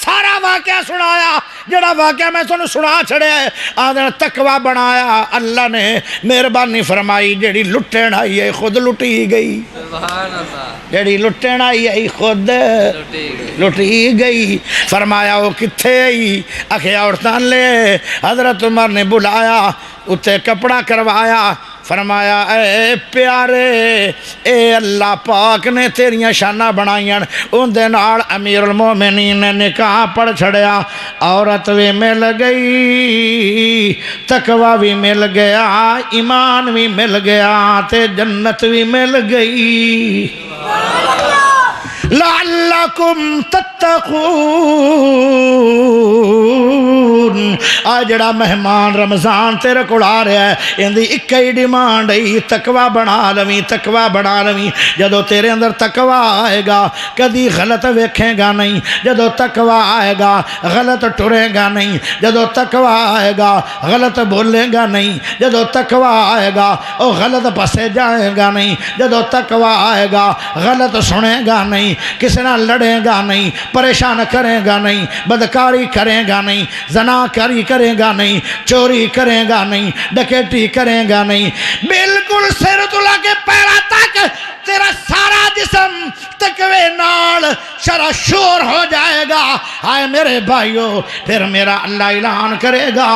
Speaker 1: سارا واقعہ سنایا، جڑا واقعہ میں تنوں سنا چھڑے ہے، آدھے تقوی بنایا، اللہ نے مہربانی فرمائی، جڑی لٹن آئی ہے خود لٹی گئی، جڑی لٹن آئی ہے خود لٹی گئی۔ فرمایا وہ کتھے آئی؟ آخیا عورتاں لے، حضرت عمر نے بلایا، اتھے کپڑا کروایا، فرمایا اے پیارے، اے اللہ پاک نے تیریاں شانہ بنائیاں، ان دے نال امیر المومنین نے نکاح پڑھ چھڑیا، عورت بھی مل گئی، تقوی بھی مل گیا، ایمان بھی مل گیا، تے جنت بھی مل گئی۔ لعلکم تتقون، آج جڑا مہمان رمضان تیرے کو آ رہا ہے، اندھی ایک ہی ڈیمانڈ ہے، تقوی بنا لویں، تقوی بنا لویں۔ جدو تیرے اندر تقوی آئے گا کدی غلط ویکھیں گا نہیں، جدو تقوی آئے گا غلط ٹرے گا نہیں، جدو تقوی آئے گا غلط بولے گا نہیں، جدو تقوی آئے گا او غلط پسے جائے گا نہیں، جدو تقوی آئے گا غلط سنے گا نہیں، کسی نہ لڑے گا نہیں، پریشان کرے گا نہیں، بدکاری کرے گا نہیں، زناکاری کرے گا نہیں، چوری کرے گا نہیں، ڈکیٹی کرے گا نہیں، بالکل سر تو لگے پیرا تک تیرا سارا جسم تقوی نال شرع شور ہو جائے گا۔ آئے میرے بھائیو، پھر میرا اللہ اعلان کرے گا،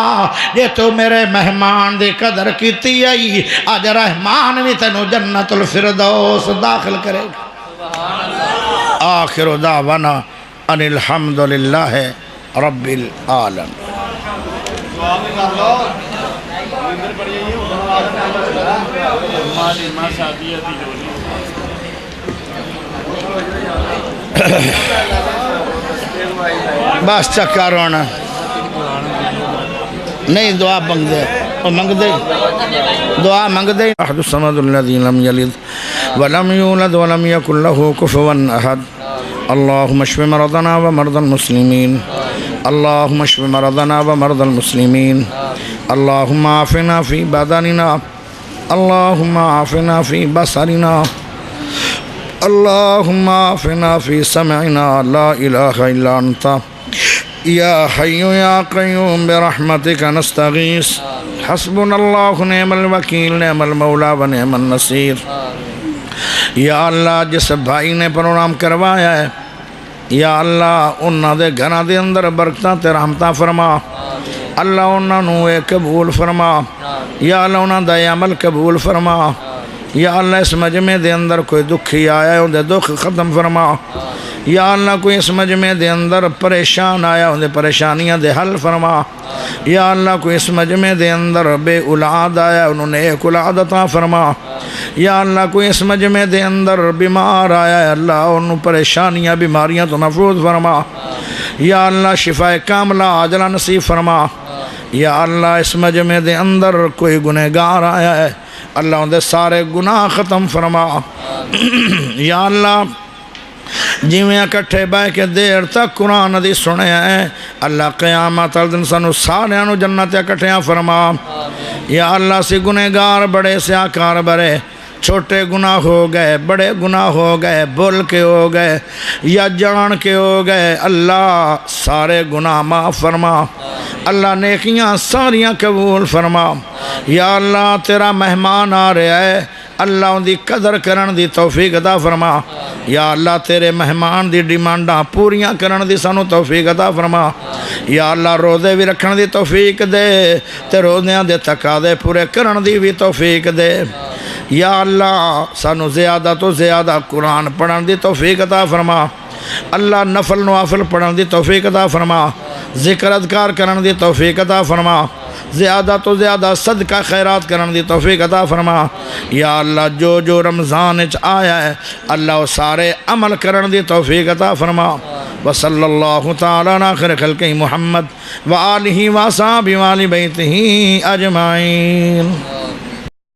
Speaker 1: یہ تو میرے مہمان دی قدر کیتی آئی، آج رحمان بھی تینو جنت الفردوس داخل کرے گا۔ آخر دعوانا ان الحمدللہ رب العالمین۔ بس چکا رونا نہیں، دعا منگ دے، منگ دے، دعا منگ دے۔ احد الصمد الذی لم یلد ولم یولد ولم یکن له کفوا احد۔ اللہم اشف مرضنا ومرضى المسلمین، اللہم اشف مرضنا ومرضى المسلمین، اللہم عافنا فی بدننا، اللہم عافنا فی بصرنا، اللہم عافنا فی سمعنا، لا الہ الا انت یا حی یا قیوم برحمتک نستغیث، حسبنا اللہ نعم الوکیل نعم المولا و نعم النصیر۔ یا اللہ جس بھائی نے پروگرام کروایا ہے، یا اللہ انہاں دے گھراں دے اندر برکتاں تے رحمتاں فرما، اللہ انہاں نو اے قبول فرما، یا اللہ انہاں دا عمل قبول فرما، یا اللہ اس مجمع دے اندر کوئی دکھی آیا ہے ان دے دکھ ختم فرما، یا اللہ کوئی اس مجمع دے اندر پریشان آیا ان دے پریشانیاں دے حل فرما، یا اللہ کوئی اس مجمع دے اندر بے اولاد آیا انہوں نے ایک اولاد عطا فرما، یا اللہ کوئی اس مجمع دے اندر بیمار آیا ہے اللہ انہوں پریشانیاں بیماریاں تو محفوظ فرما، یا اللہ شفا کاملہ عاجلہ نصیب فرما، یا اللہ اس مجمع دے اندر کوئی گنہگار آیا ہے اللہ ان دے سارے گناہ ختم فرما، یا اللہ جیویں اکٹھے بہ کے دیر تک قرآن دی سنے ہیں اللہ قیامت دن سانو سارے انو جنت اکٹھیاں فرما، یا اللہ سے گنہگار بڑے سے آکار برے، چھوٹے گناہ ہو گئے بڑے گناہ ہو گئے بول کے ہو گئے یا جان کے ہو گئے، اللہ سارے گناہ معاف فرما، اللہ نیکیاں ساریاں قبول فرما، یا اللہ تیرا مہمان آ رہا ہے اللہ ان دی قدر کرن دی توفیق عطا فرما، یا اللہ تیرے مہمان دی ڈیمانڈاں پوریاں کرن دی سانو توفیق عطا فرما، یا اللہ روزے بھی رکھن دی توفیق دے تے روزیاں دے تقاضے پورے کرن دی بھی توفیق دے، یا اللہ سانو زیادہ تو زیادہ قرآن پڑھن دی توفیق عطا فرما، اللہ نفل نوافل پڑھن دی توفیق عطا فرما، ذکر اذکار کرن دی توفیق عطا فرما، زیادہ تو زیادہ صدقہ خیرات کرن دی توفیق عطا فرما، یا اللہ جو جو رمضان اچ آیا ہے اللہ سارے عمل کرن دی توفیق عطا فرما، وصلی اللہ تعالیٰ علی خیر خلقہ محمد وآلہ وصحبہ وآل بیتہ اجمعین۔